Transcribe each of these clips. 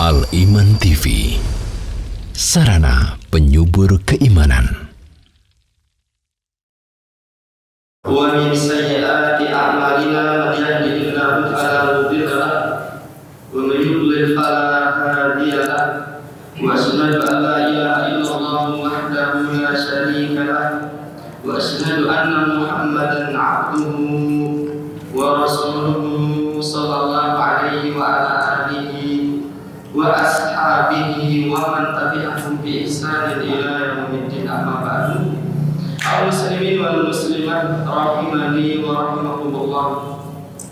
Al-Iman TV, sarana penyubur keimanan. Wa min sayyiati a'malina man yahdihillahu fala mudilla lahu wa man yudlil fala hadiya lahu wa asyhadu an la ilaha illallah wahdahu la syarika lahu wa asyhadu anna Muhammadan 'abduhu wa rasuluhu sallallahu alaihi wa ala alihi wa ashabihi wa man tabi'ahum bi ihsanin ila yaumiddin, amma ba'du. Al-muslimin wal muslimat rahimani wa rahimakumullah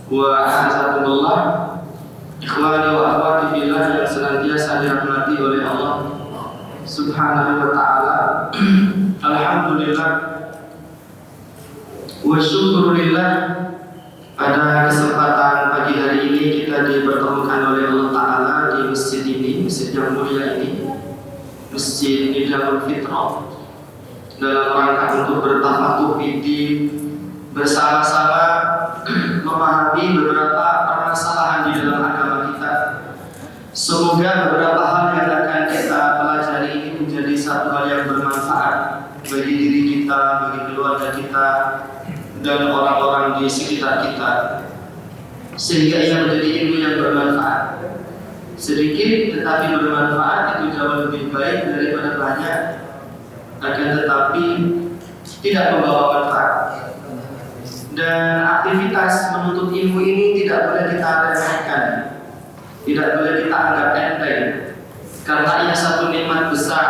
wa a'azakumullah, ikhwani wa akhwati fillah yang senantiasa dirahmati oleh Allah Subhanahu wa ta'ala. Alhamdulillah wa syukurillah, pada kesempatan pagi hari ini kita dipertemukan oleh Allah Ta'ala di masjid ini, masjid yang mulia ini, Masjid Nidarul Fitrah, dalam rangka untuk bertafakuh fiddin, bersama-sama memahami beberapa permasalahan di dalam agama kita. Semoga beberapa hal yang akan kita pelajari ini menjadi satu hal yang bermanfaat bagi diri kita, bagi keluarga kita, dan orang-orang di sekitar kita, sehingga ia menjadi ilmu yang bermanfaat. Sedikit tetapi bermanfaat itu jauh lebih baik daripada banyak akan tetapi tidak membawa manfaat. Dan aktivitas menuntut ilmu ini tidak boleh kita remehkan, tidak boleh kita anggap enteng, karena ia satu nikmat besar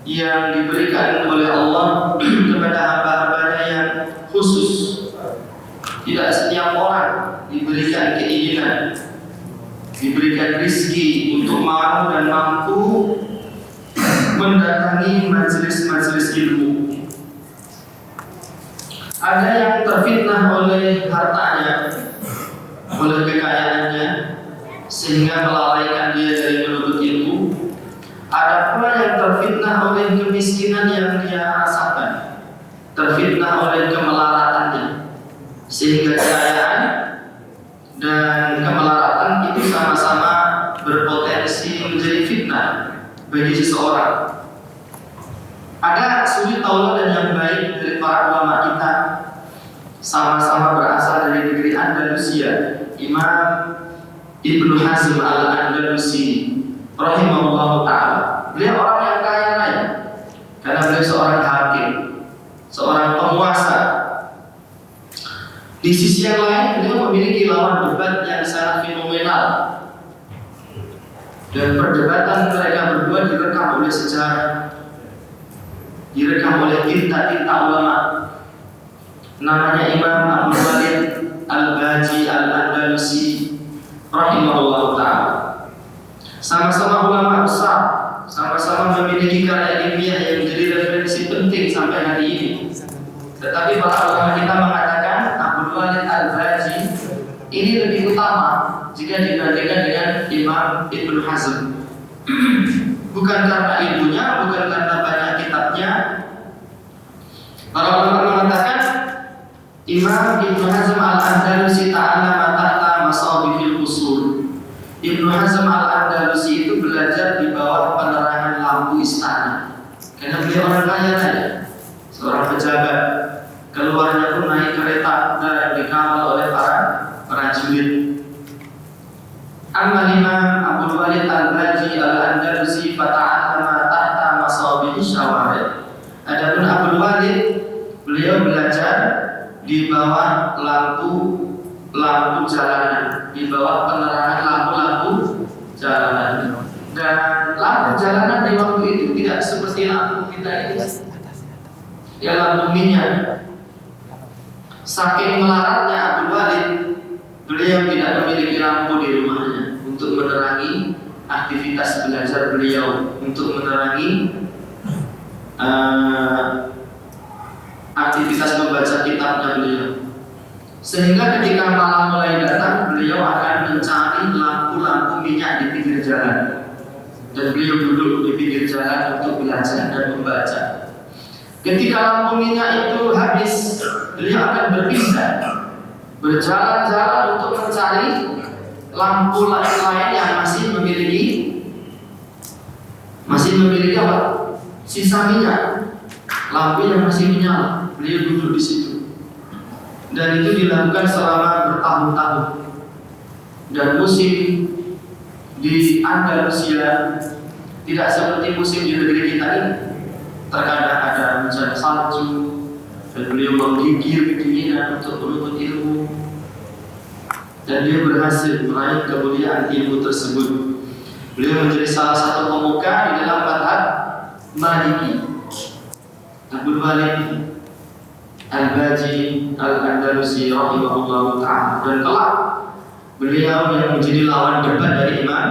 yang diberikan oleh Allah kepada hamba-hambanya yang khusus. Tidak setiap orang diberikan keinginan, diberikan rezeki untuk mau dan mampu mendatangi majelis-majelis ilmu. Ada yang terfitnah oleh hartanya, oleh kekayaannya, sehingga melalaikan dia dari menuntut ilmu. Ada pula yang terfitnah oleh kemiskinan yang dia rasakan, terfitnah oleh kemelaratannya, sehingga kekayaan dan kemelaratan itu sama-sama berpotensi menjadi fitnah bagi seseorang. Ada suri tauladan yang baik dari para ulama kita, sama-sama berasal dari negeri Andalusia, Imam Ibnu Hazm al-Andalusi rahimahullah ta'ala. Beliau orang yang kaya raya karena beliau seorang hakim, seorang penguasa. Di sisi yang lain, beliau memiliki lawan debat yang sangat fenomenal, dan perdebatan mereka berdua direkam oleh sejarah, direkam oleh tinta-tinta ulama. Namanya Imam Abdul Walid Al-Baji Al-Andalusi rahimahullah ta'ala. Sama-sama ulama besar, sama-sama memiliki karya ilmiah yang menjadi referensi penting sampai hari ini. Tetapi para ulama kita mengatakan Abdul Walid Al-Baji ini lebih utama jika dibandingkan dengan Imam Ibnu Hazm. Bukan karena ilmunya, bukan karena banyak kitabnya. Para ulama mengatakan Imam Ibnu Hazm Al-Andalusi ta'allama tahta masabihil usul. Ibnu Hazm Al-Andalusi itu belajar di bawah penerangan lampu istana, karena beliau orang kaya raya, seorang pejabat. Keluarnya pun naik kereta yang dikawal oleh para prajurit. Amma Imam Abdul Walid Al-Baji Al-Andalusi fata'allama tahta masabih syawari. Adapun Abdul Walid, beliau belajar di bawah lampu jalanan, di bawah penerangan lampu jalanan. Dan lampu jalanan di waktu itu tidak seperti lampu kita ini, ya lampu minyak. Saking melaratnya Abdul Walid, beliau tidak memiliki lampu di rumahnya untuk menerangi aktivitas belajar beliau, untuk menerangi aktivitas membaca kitabnya beliau. Sehingga ketika malam mulai datang, beliau akan mencari lampu-lampu minyak di pinggir jalan, dan beliau duduk di pinggir jalan untuk belajar dan membaca. Ketika lampu minyak itu habis, beliau akan berpindah, berjalan-jalan untuk mencari lampu lain yang masih memiliki apa? Sisa minyak. Lampu yang masih menyala, beliau duduk di situ. Dan itu dilakukan selama bertahun-tahun. Dan musim di Andalusia tidak seperti musim di negeri kita ini. Terkadang ada hujan salju dan beliau menggigil kedinginan untuk menuntut ilmu. Dan dia berhasil meraih kemuliaan ilmu tersebut. Beliau menjadi salah satu pemuka di dalam mazhab Maliki. Abdul Malik Al-Baji Al-Andalusi rahimahullah ta'ala. Dan kelak beliau yang menjadi lawan debat dari Imam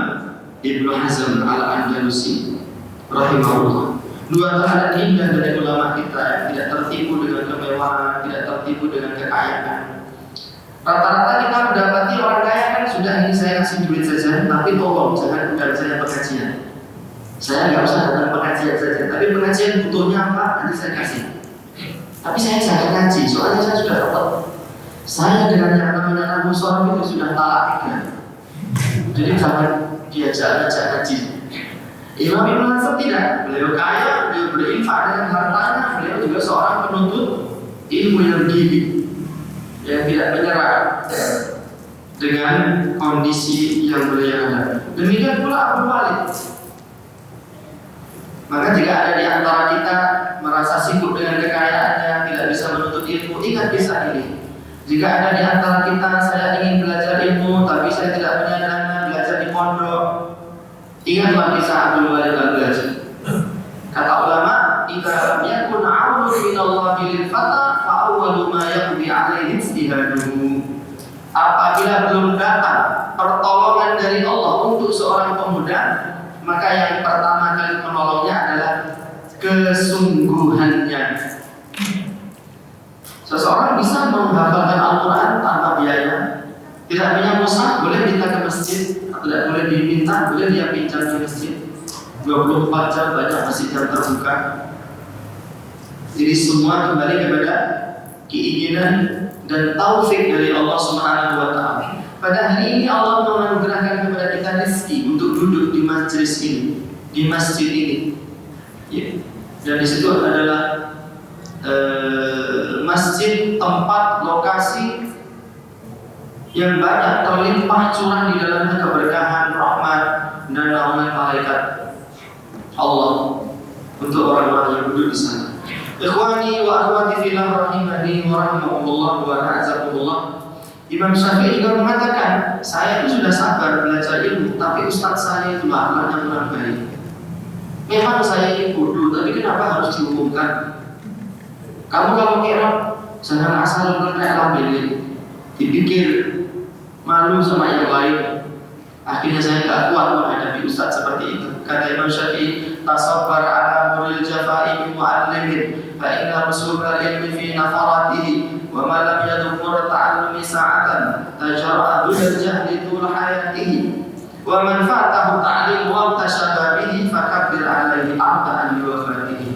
Ibnu Hazm Al-Andalusi rahimahullah. Dua teladan indah dari ulama kita yang tidak tertipu dengan kemewahan, tidak tertipu dengan kekayaan. Rata-rata kita mendapati orang kaya kan sudah, ini saya kasih duit saja, tapi tolong jangan undang saya pengajian. Saya nggak usah datang pengajian saja, tapi pengajian butuhnya apa nanti saya kasih. Tapi saya jangan ngaji, soalnya saya sudah dapat. Saya dengan yang namanya Abu Soraf itu sudah talak 3. Jadi jangan diajak ngaji. Imam Ibnu Hazm tidak, beliau kaya, beliau berinfak dengan hartanya, beliau juga seorang penuntut ilmu yang gigih, yang tidak menyerah dengan kondisi yang beliau hadapi. Demikian pula Abu Malik. Maka jika ada di antara kita merasa sibuk dengan kekayaannya, tidak bisa menuntut ilmu, ingat kisah ini. Jika ada di antara kita, saya ingin belajar ilmu, tapi saya tidak punya dana belajar di pondok, ingatlah kisah Abdul Malik Al-Baji. Kata ulama, "Idza lam yakun 'aunun min Allah lil fata, fa awwalu ma yaqdi 'alaihi ijtihaduhu." Apabila belum datang pertolongan dari Allah untuk seorang pemuda, maka yang pertama kali menolongnya adalah kesungguhannya. Seseorang bisa menghafalkan Al-Quran tanpa biaya, tidak punya mushaf, boleh minta ke masjid, tidak boleh diminta, boleh dia pinjam di masjid. 24 jam banyak masjid yang terbuka. Jadi semua kembali kepada keinginan dan taufik dari Allah Subhanahu wa ta'ala. Pada hari ini Allah menganugerahkan kepada kita rezeki untuk duduk di majelis ini, di masjid ini. Ya. Dan di situ adalah masjid, tempat, lokasi yang banyak terlimpah curah di dalamnya keberkahan, rahmat dan naungan malaikat Allah untuk orang-orang yang duduk di sana. Ikhwani wa akhwati fillah rahimani wa rahimakumullah wa a'azakumullah. Imam Syafi'i juga mengatakan, saya itu sudah sabar belajar ilmu, tapi ustaz saya itu akhlaknya kurang baik. Memang saya ini bodoh, tapi kenapa harus dihukumkan? Kamu kalau kira jangan asal kayak lambe, dipikir malu sama yang lain. Akhirnya saya tak kuat menghadapi ustaz seperti itu. Kata Imam Syafi'i, tasabbar ala muril jafa'i mu'allimin, fa inna rusulal ilmi fi nafaratihi, wa ma lam yadhkur ta'allumi sa'atan tajara'a dul jahli tul hayatihi, wa man fatahu ta'lim wa tashabba bihi fakabbir alaihi a'da'an liwafatihi,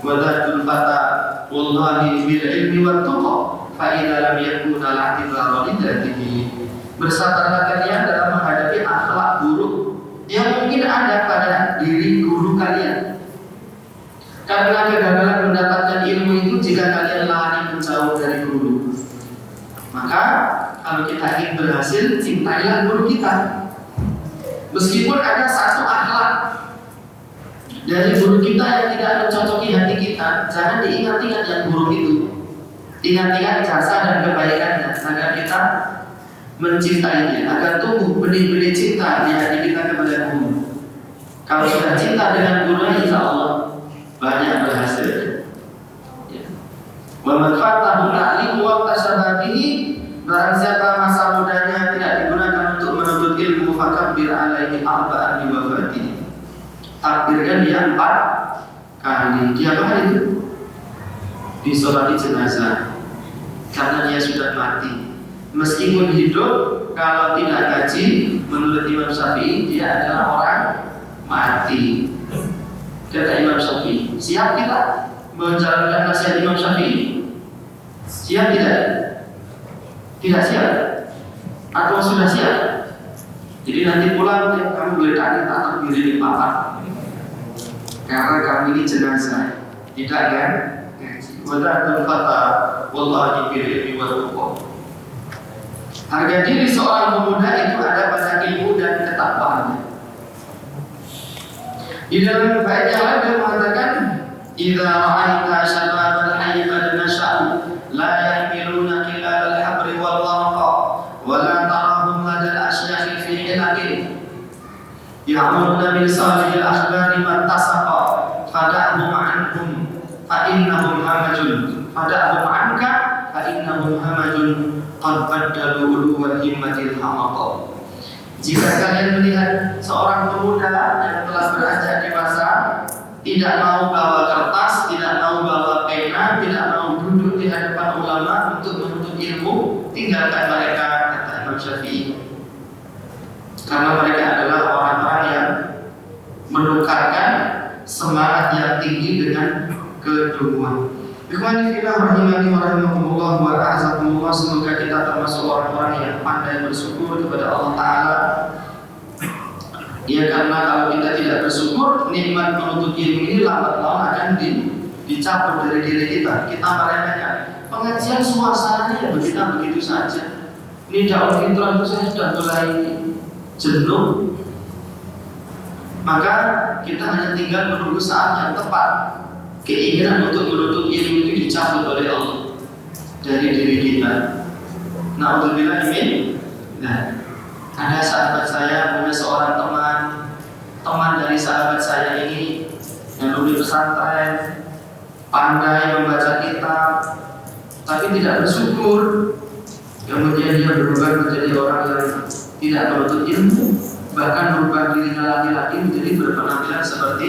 wa dhatul fata wallahi bil ilmi wa tuqa, fa idza lam yakuna la'tibara lidatihi. Bersabarlah kalian dalam menghadapi akhlak buruk yang mungkin ada pada diri guru kalian. Karena kegagalan mendapatkan ilmu itu jika kalian lari menjauh dari guru. Maka kalau kita ingin berhasil, cintailah guru kita. Meskipun ada satu akhlak dari guru kita yang tidak mencocoki hati kita, jangan diingat-ingat yang buruk itu. Ingat-ingat jasa dan kebaikannya agar kita mencintainya, agar tumbuh benih-benih cinta di hati kita kepada guru. Kalau sudah cinta dengan guru, insya Allah banyak berhasil. Wa man fatahu ta'lim wa tashababihi, barang siapa masa mudanya tidak digunakan untuk menuntut ilmu, fakabbir alaihi arba'an liwafatihi. Takbirkan dia 4 kali. Dia apa itu? Disolati jenazah, karena dia sudah mati. Meskipun hidup, kalau tidak gaji, menurut Imam Syafi'i dia adalah orang mati. Kata Imam Syafi'i, siap kita menjalankan nasihat Imam Syafi'i? Siap tidak? Tidak siap? Atau sudah siap? Jadi nanti pulang kamu boleh tanya tak berdiri di papan, karena kami ini jenazah, tidak kan? Wadatul fata wallahi bil ilmi wal tuqwa. Harga diri seorang pemuda itu ada pada ilmu dan ketakwaannya. Di dalam bait yang lain dia mengatakan, "Idza ra'aita syababal hayy qad nasha'u la yahmiluna khilal al-habri wal warqa wa la tarahum ladal asyakh fi hilakin ya'muruna bil salihil akhbari man tasaqa fada'hum anhum fa innahum anka fa innahum hamajun qad baddalu uluwal himmatil hamaqa." Jika kalian melihat seorang pemuda yang telah beranjak dewasa tidak mau bawa kertas, tidak mau bawa pena, tidak mau duduk di hadapan ulama untuk menuntut ilmu, tinggalkan mereka, kata Imam Syafi'i. Karena mereka adalah orang-orang yang menukarkan semangat yang tinggi dengan kedunguan. Ikhwani fillah rahimani wa rahimakumullah wa a'azakumullah, semoga kita termasuk orang-orang yang pandai bersyukur kepada Allah Ta'ala. Ya, karena kalau kita tidak bersyukur, nikmat menuntut ilmu ini lambat laun akan dicabut dari diri kita. Kita meremehkan pengajian, suasananya begitu saja. Ini dakwah fitrah itu saya sudah mulai jenuh. Maka kita hanya tinggal menunggu saat yang tepat. Keinginan untuk menuntut ilmu itu dicabut oleh Allah dari diri kita. Na'udzubillah min. Nah, ada sahabat saya punya seorang teman dari sahabat saya ini yang dulu di pesantren, pandai membaca kitab, tapi tidak bersyukur. Kemudian dia berubah menjadi orang yang tidak menuntut ilmu, bahkan berubah dirinya laki-laki menjadi berpenampilan seperti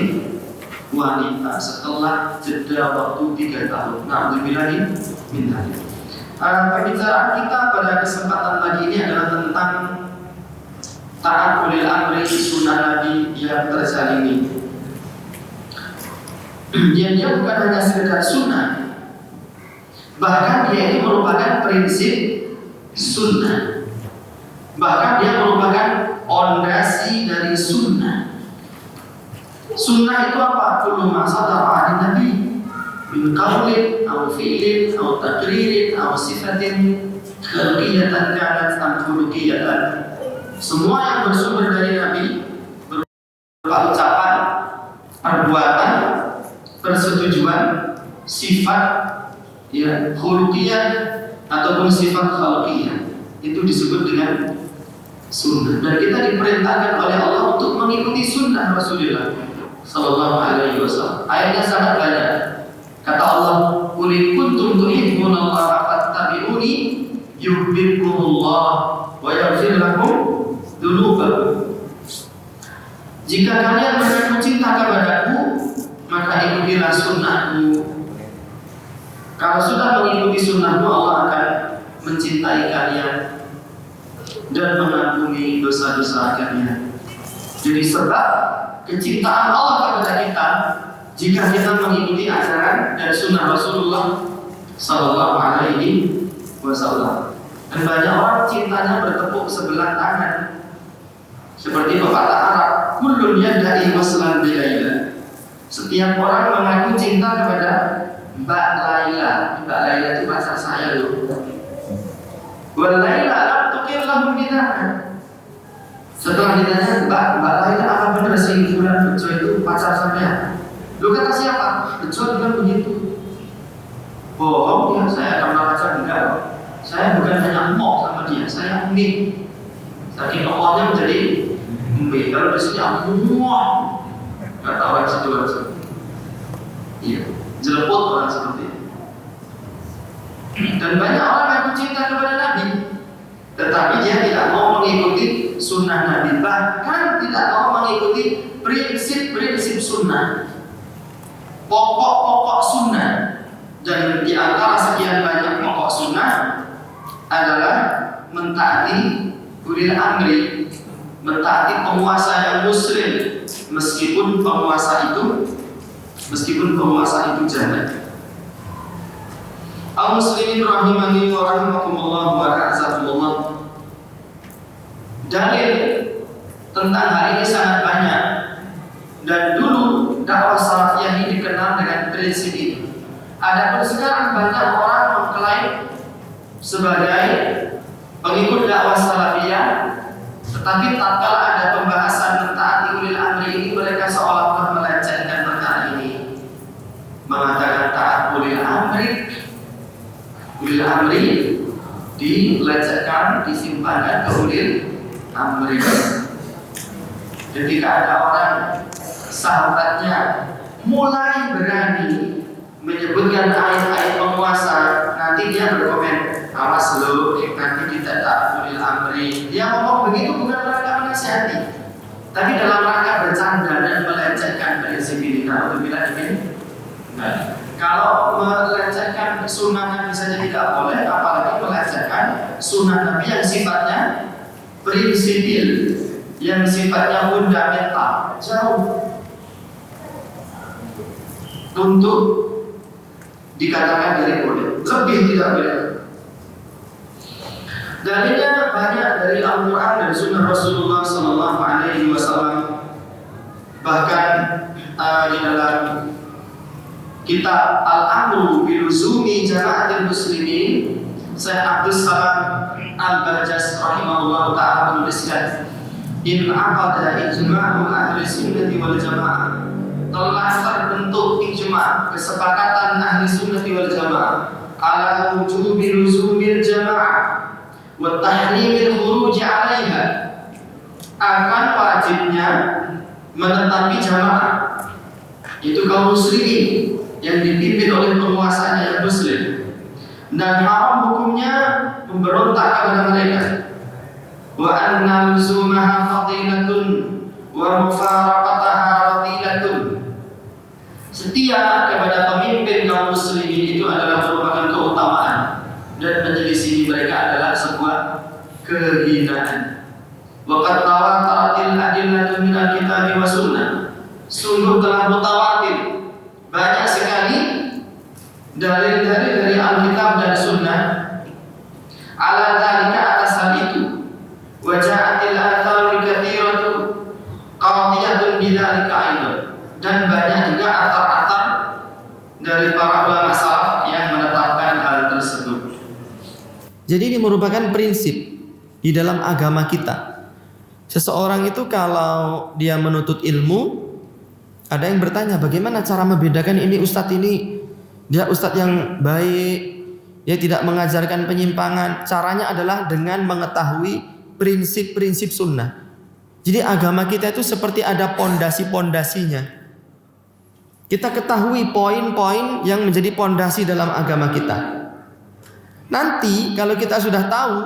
wanita setelah jeda waktu 3 tahun. Na'udzubillahi min dzalik. Pembicaraan kita pada kesempatan pagi ini adalah tentang taat ulil amri sunnah Nabi yang terjalani. Dia bukan hanya sekedar sunnah, bahkan dia ini merupakan prinsip sunnah, bahkan dia merupakan fondasi dari sunnah. Sunnah itu apa? Kullu ma sadara 'an Nabi min qawlin aw fi'lin aw taqririn aw sifatin khalqiyatan kanat am khuluqiyatan. Semua yang bersumber dari Nabi berupa ucapan, perbuatan, persetujuan, sifat, ya, khuluqiyah ataupun sifat khalqiyah, itu disebut dengan sunnah. Dan kita diperintahkan oleh Allah untuk mengikuti sunnah Rasulullah Sallallahu Alaihi Wasallam. Ayatnya sangat banyak. Kata Allah, "Qul in kuntum tuhibbunallaha fattabi'uni yuhibbukumullah wa yaghfir lakum dzunubakum." Jika kalian mengaku cinta kepadaku, maka ikutilah sunnahku. Kalau sudah mengikuti sunnahmu, Allah akan mencintai kalian dan mengampuni dosa-dosa kalian. Jadi sebab kecintaan Allah kepada kita jika kita mengikuti ajaran dan sunnah Rasulullah Sallallahu Alaihi Wasallam. Dan banyak orang cintanya bertepuk sebelah tangan, seperti pepatah Arab, kullun yadda'i waslan bilaila. Setiap orang mengaku cinta kepada Mbak Laila. Mbak Laila itu pacar saya loh. Wal Laila lam tuqir lahum bid'ah. Setelah ditanya, Mbak Laila, apa benar sih Fulan Bejo itu pacar saya? Lu kata siapa? Bejo bilang begitu. Bohong ya, saya pernah pacar enggak. Saya bukan hanya mau sama dia, saya mie. Saking awalnya menjadi mie. Kalau di sini muah, kata orang situ. Iya, jelepot orang seperti itu. Dan banyak orang yang cinta kepada Nabi, tetapi dia tidak mau mengikuti sunnah Nabi, bahkan tidak mau mengikuti prinsip-prinsip sunnah, pokok-pokok sunnah. Dan di antara sekian banyak pokok sunnah adalah mentaati ulil amri, mentaati penguasa yang muslim, meskipun penguasa itu jahat. Al-muslimin rahimani wa rahimakumullah wa a'azakumullah. Dalil tentang hal ini sangat banyak. Dan dulu dakwah salafiyah ini dikenal dengan prinsip ini. Adapun sekarang banyak orang mengklaim sebagai pengikut dakwah salafiyah, tetapi tatkala ada pembahasan tentang ulil amri ini, mereka seolah-olah melecehkan perkara ini, mengatakan taat ulil amri dilecehkan, disimpankan ke ulil amri. Ketika ada orang sahabatnya mulai berani menyebutkan ayat-ayat penguasa, nanti dia berkomen, awas lo, nanti kita tak ulil amri. Dia ngomong begitu bukan rangka menasihati, tapi dalam rangka bercanda dan melecehkan prinsip ini. Kalau bilang ini, nah, kalau melecehkan sunnah Nabi saja tidak boleh, apalagi melecehkan sunnah Nabi yang sifatnya prinsipil, yang sifatnya fundamental, jauh untuk dikatakan dari boleh, lebih tidak boleh. Dalilnya banyak dari Al-Quran dan Sunnah Rasulullah SAW. Bahkan di dalam kitab Al-Amru Biluzumi Jama'atil Muslimin, Syekh Abdul Salam Al-Bajas rahimahullah ta'ala menuliskan, in aqada ijma'u ahli sunnati wal jama'ah, telah terbentuk ijma', kesepakatan ahli sunnati wal jama'ah, ala wujubi luzumil jama'ah wa tahrimil khuruj 'alaiha, akan wajibnya menetapi jamaah, itu kaum muslimin yang dipimpin oleh penguasanya yang muslim, dan haram hukumnya memberontak kepada mereka. Wa anna luzumaha fadilatun wa mufaraqataha fadilatun, setia kepada pemimpin kaum muslimin itu adalah merupakan keutamaan, dan menyelisih mereka adalah sebuah kehinaan. Wa qad tawataratil adillatu minal kitabi wa sunnah, sungguh telah mutawatir banyak sekali dalil-dalil dari Alkitab dan Sunnah ala dzalika, atas hal itu. Wa ja'atil atharu katsiratu qadiyatun bidzalika aidan, dan banyak juga atar-atar dari para ulama salaf yang menetapkan hal tersebut. Jadi ini merupakan prinsip di dalam agama kita. Seseorang itu kalau dia menuntut ilmu, ada yang bertanya, bagaimana cara membedakan ini ustadz ini, dia ustadz yang baik, dia tidak mengajarkan penyimpangan. Caranya adalah dengan mengetahui prinsip-prinsip sunnah. Jadi agama kita itu seperti ada pondasi-pondasinya. Kita ketahui poin-poin yang menjadi pondasi dalam agama kita. Nanti kalau kita sudah tahu,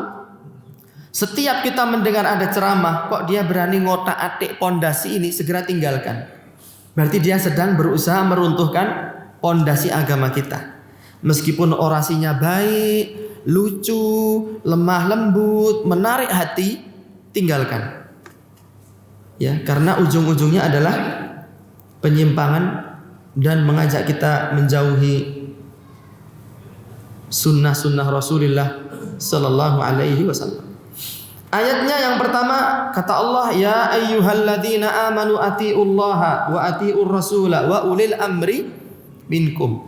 setiap kita mendengar ada ceramah, kok dia berani ngotak-atik pondasi ini, segera tinggalkan. Berarti dia sedang berusaha meruntuhkan pondasi agama kita. Meskipun orasinya baik, lucu, lemah lembut, menarik hati, tinggalkan. Ya, karena ujung-ujungnya adalah penyimpangan dan mengajak kita menjauhi sunnah-sunnah Rasulullah sallallahu alaihi wasallam. Ayatnya yang pertama kata Allah, ya ayyuhalladzina amanu atiullaha wa atiur rasula wa ulil amri minkum.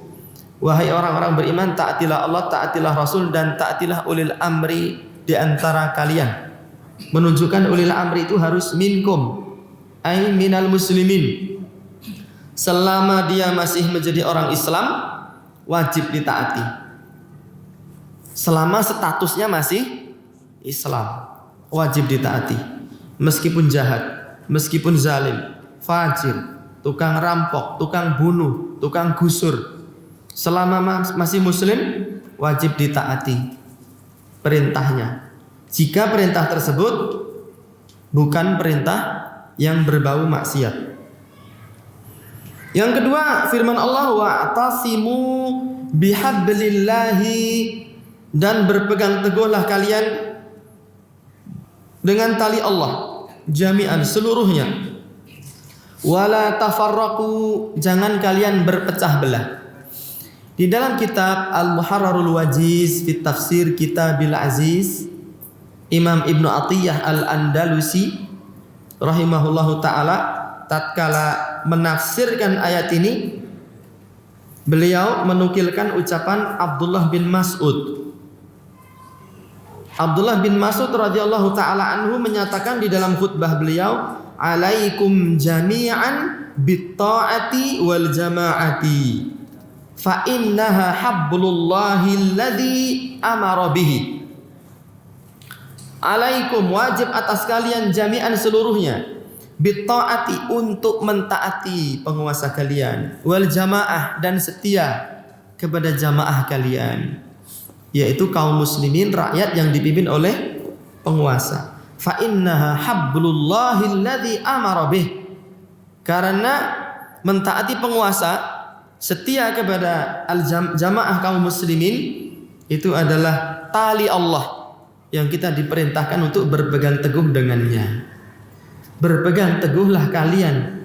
Wahai orang-orang beriman, taatilah Allah, taatilah Rasul, dan taatilah ulil amri di antara kalian. Menunjukkan ulil amri itu harus minkum, ay minal muslimin. Selama dia masih menjadi orang Islam, wajib ditaati. Selama statusnya masih Islam, wajib ditaati. Meskipun jahat, meskipun zalim, fajir, tukang rampok, tukang bunuh, tukang gusur, selama masih muslim, wajib ditaati perintahnya. Jika perintah tersebut bukan perintah yang berbau maksiat. Yang kedua, firman Allah, wa'tasimu bihablillahi, dan berpegang teguhlah kalian dengan tali Allah jami'an, seluruhnya. Wala tafarraqu, jangan kalian berpecah belah. Di dalam kitab Al-Muharrarul Wajiz fi Tafsir Kitabil Aziz, Imam Ibnu Atiyah Al-Andalusi rahimahullahu taala tatkala menafsirkan ayat ini, beliau menukilkan ucapan Abdullah bin Mas'ud. Abdullah bin Mas'ud radhiyallahu taala anhu menyatakan di dalam khutbah beliau, "Alaikum jami'an bit-ta'ati wal jama'ati fa innaha hablullahi alladzi amara bihi." Alaikum, wajib atas kalian jami'an seluruhnya, bit-ta'ati, untuk mentaati penguasa kalian, wal jamaah, dan setia kepada jamaah kalian, yaitu kaum muslimin, rakyat yang dipimpin oleh penguasa. Fa innaha hablullahi alladzi amara bih, karena mentaati penguasa, setia kepada jamaah kaum muslimin, itu adalah tali Allah yang kita diperintahkan untuk berpegang teguh dengannya. Berpegang teguhlah kalian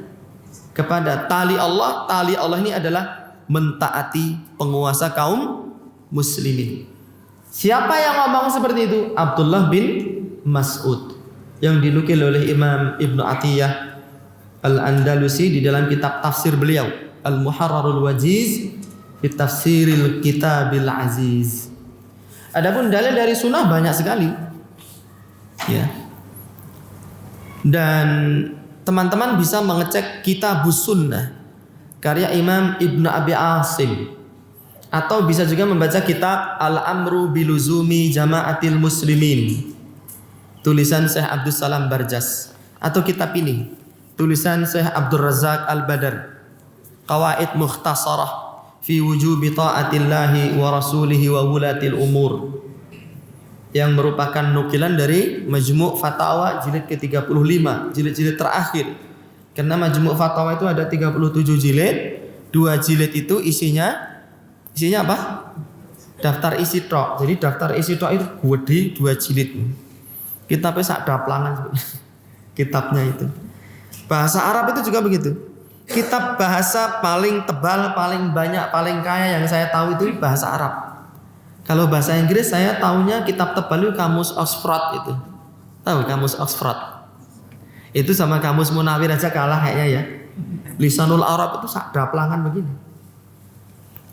kepada tali Allah. Tali Allah ini adalah mentaati penguasa kaum muslimin. Siapa yang ngomong seperti itu? Abdullah bin Mas'ud, yang dinukil oleh Imam Ibnu Atiyah Al-Andalusi di dalam kitab tafsir beliau, Al-Muharrarul Wajiz fi Tafsiril Kitabil Aziz. Adapun dalil dari sunnah banyak sekali, ya. Dan teman-teman bisa mengecek Kitabus Sunnah karya Imam Ibnu Abi Asim, atau bisa juga membaca kitab Al-Amru Biluzumi Jama'atil Muslimin, tulisan Syekh Abdus Salam Barjas, atau kitab ini tulisan Syekh Abdul Razak Al-Badar, Qawaid Mukhtasarah fi wujubi ta'atillahi wa rasulihi wa wulatil umur, yang merupakan nukilan dari Majmu' Fatawa jilid ke-35, jilid-jilid terakhir. Karena Majmu' Fatawa itu ada 37 jilid, 2 jilid itu isinya apa? Daftar isi tok. Jadi daftar isi tok itu gede, 2 jilid. Kitabnya sak daplangan kitabnya itu. Bahasa Arab itu juga begitu. Kitab bahasa paling tebal, paling banyak, paling kaya yang saya tahu itu bahasa Arab. Kalau bahasa Inggris saya tahunya kitab tebal itu Kamus Oxford itu. Tahu Kamus Oxford? Itu sama Kamus Munawir aja kalah kayaknya ya. Lisanul Arab itu sak daplangan begini.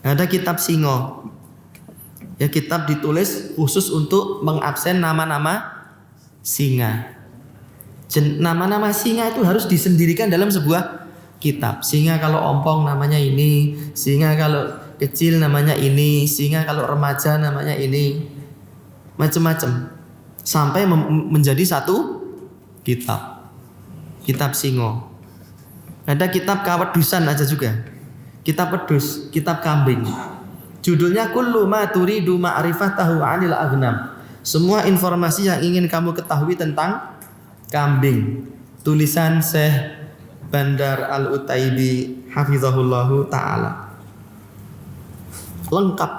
Ada kitab Singo. Ya, kitab ditulis khusus untuk mengabsen nama-nama singa. Nama-nama singa itu harus disendirikan dalam sebuah kitab. Singa kalau ompong namanya ini, singa kalau kecil namanya ini, singa kalau remaja namanya ini, macam-macam, sampai menjadi satu kitab. Kitab Singo. Ada kitab Kawedusan aja juga. Kitab wedus, kitab kambing. Judulnya Kullu ma turidu ma'rifatahu 'anil aghnam. Semua informasi yang ingin kamu ketahui tentang kambing. Tulisan Syekh Bandar Al-Utaibi hafizahullahu ta'ala. Lengkap.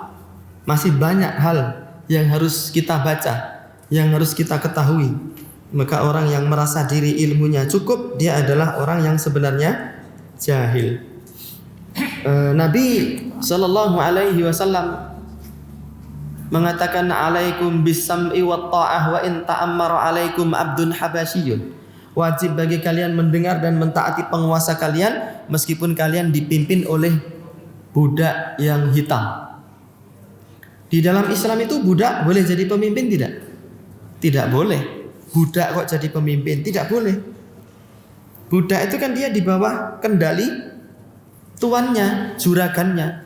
Masih banyak hal yang harus kita baca, yang harus kita ketahui. Maka orang yang merasa diri ilmunya cukup, dia adalah orang yang sebenarnya jahil. Nabi sallallahu alaihi wasallam mengatakan, "Alaikum bis-sam'i wat ta'ah wa in ta'ammara alaikum abdun habasyiyun." Wajib bagi kalian mendengar dan mentaati penguasa kalian meskipun kalian dipimpin oleh budak yang hitam. Di dalam Islam itu budak boleh jadi pemimpin tidak? Tidak boleh. Budak kok jadi pemimpin? Tidak boleh. Budak itu kan dia di bawah kendali tuannya, juragannya.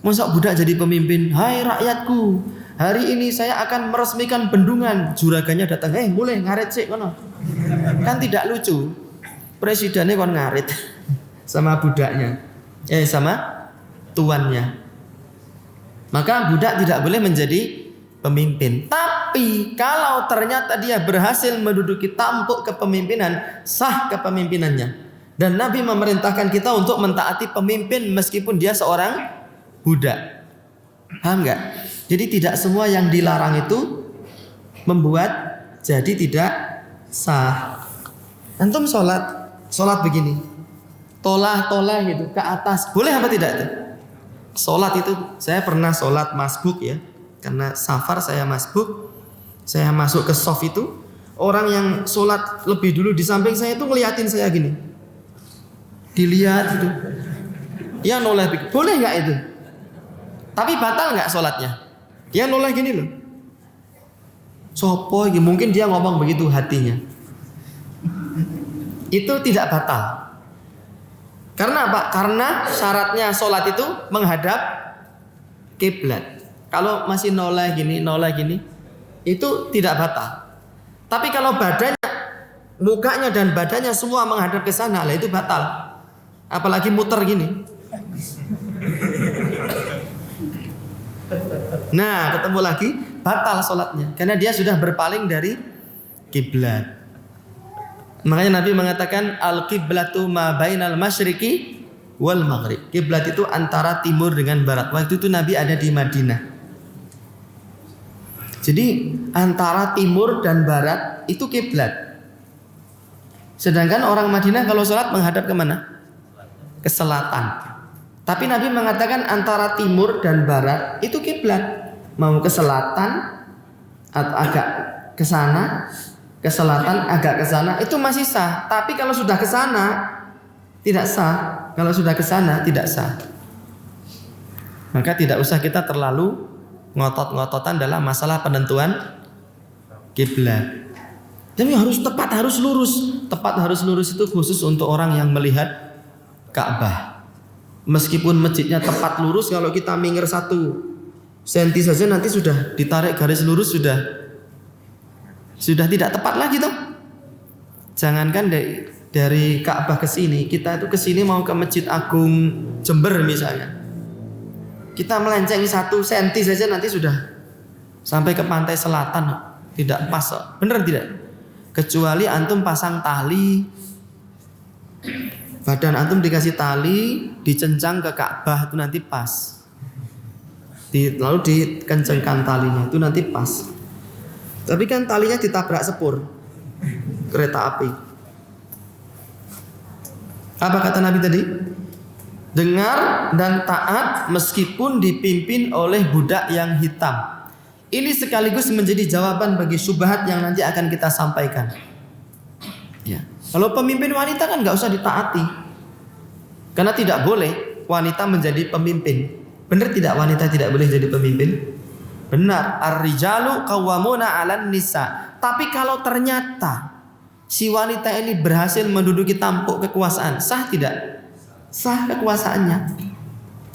Masa budak jadi pemimpin? Hai rakyatku, hari ini saya akan meresmikan bendungan. Juragannya datang, mulai ngaret sik kono. Kan tidak lucu. Presidennya kon ngarit sama budaknya, sama tuannya. Maka budak tidak boleh menjadi pemimpin. Tapi kalau ternyata dia berhasil menduduki tampuk kepemimpinan, sah kepemimpinannya. Dan Nabi memerintahkan kita untuk mentaati pemimpin meskipun dia seorang budak. Paham enggak? Jadi tidak semua yang dilarang itu membuat jadi tidak sah. Antum sholat begini, tolah gitu ke atas, boleh apa tidak itu? Sholat itu, saya pernah sholat masbuk ya, karena safar saya masbuk, saya masuk ke sof itu, orang yang sholat lebih dulu di samping saya itu ngeliatin saya gini, dilihat itu, ya noleh, boleh nggak itu? Tapi batal nggak sholatnya? Dia noleh gini loh, sopo, mungkin dia ngomong begitu hatinya. Itu tidak batal. Karena apa? Karena syaratnya sholat itu menghadap kiblat. Kalau masih noleh gini, itu tidak batal. Tapi kalau badannya, mukanya dan badannya semua menghadap ke sana, lah itu batal. Apalagi muter gini. Nah, ketemu lagi, batal sholatnya. Karena dia sudah berpaling dari kiblat. Makanya Nabi mengatakan al-qiblatu ma bainal masyriqi wal maghrib. Kiblat itu antara timur dengan barat. Waktu itu Nabi ada di Madinah. Jadi antara timur dan barat itu kiblat. Sedangkan orang Madinah kalau sholat menghadap kemana? Ke selatan. Tapi Nabi mengatakan antara timur dan barat itu kiblat. Mau ke selatan atau agak ke sana, ke selatan agak ke sana, itu masih sah. Tapi kalau sudah ke sana tidak sah. Kalau sudah ke sana tidak sah. Maka tidak usah kita terlalu ngotot-ngototan dalam masalah penentuan kiblat. Tapi harus tepat, harus lurus. Tepat harus lurus itu khusus untuk orang yang melihat Ka'bah. Meskipun masjidnya tepat lurus, kalau kita minggir 1 senti saja nanti sudah ditarik garis lurus, sudah tidak tepat lagi toh. Jangankan dari Ka'bah ke sini, kita itu ke sini mau ke Masjid Agung Jember misalnya. Kita melenceng 1 senti saja nanti sudah sampai ke pantai selatan. Tidak pas, bener tidak? Kecuali antum pasang tali, badan antum dikasih tali, dicencang ke Ka'bah, itu nanti pas. Lalu dikencengkan talinya, itu nanti pas. Tapi kan talinya ditabrak sepur kereta api. Apa kata Nabi tadi? Dengar dan taat meskipun dipimpin oleh budak yang hitam. Ini sekaligus menjadi jawaban bagi syubhat yang nanti akan kita sampaikan. Ya. Kalau pemimpin wanita kan nggak usah ditaati, karena tidak boleh wanita menjadi pemimpin. Benar tidak wanita tidak boleh jadi pemimpin? Benar. Ar-rijalu qawwamuna 'alan nisa. Tapi kalau ternyata si wanita ini berhasil menduduki tampuk kekuasaan, sah tidak? Sah kekuasaannya.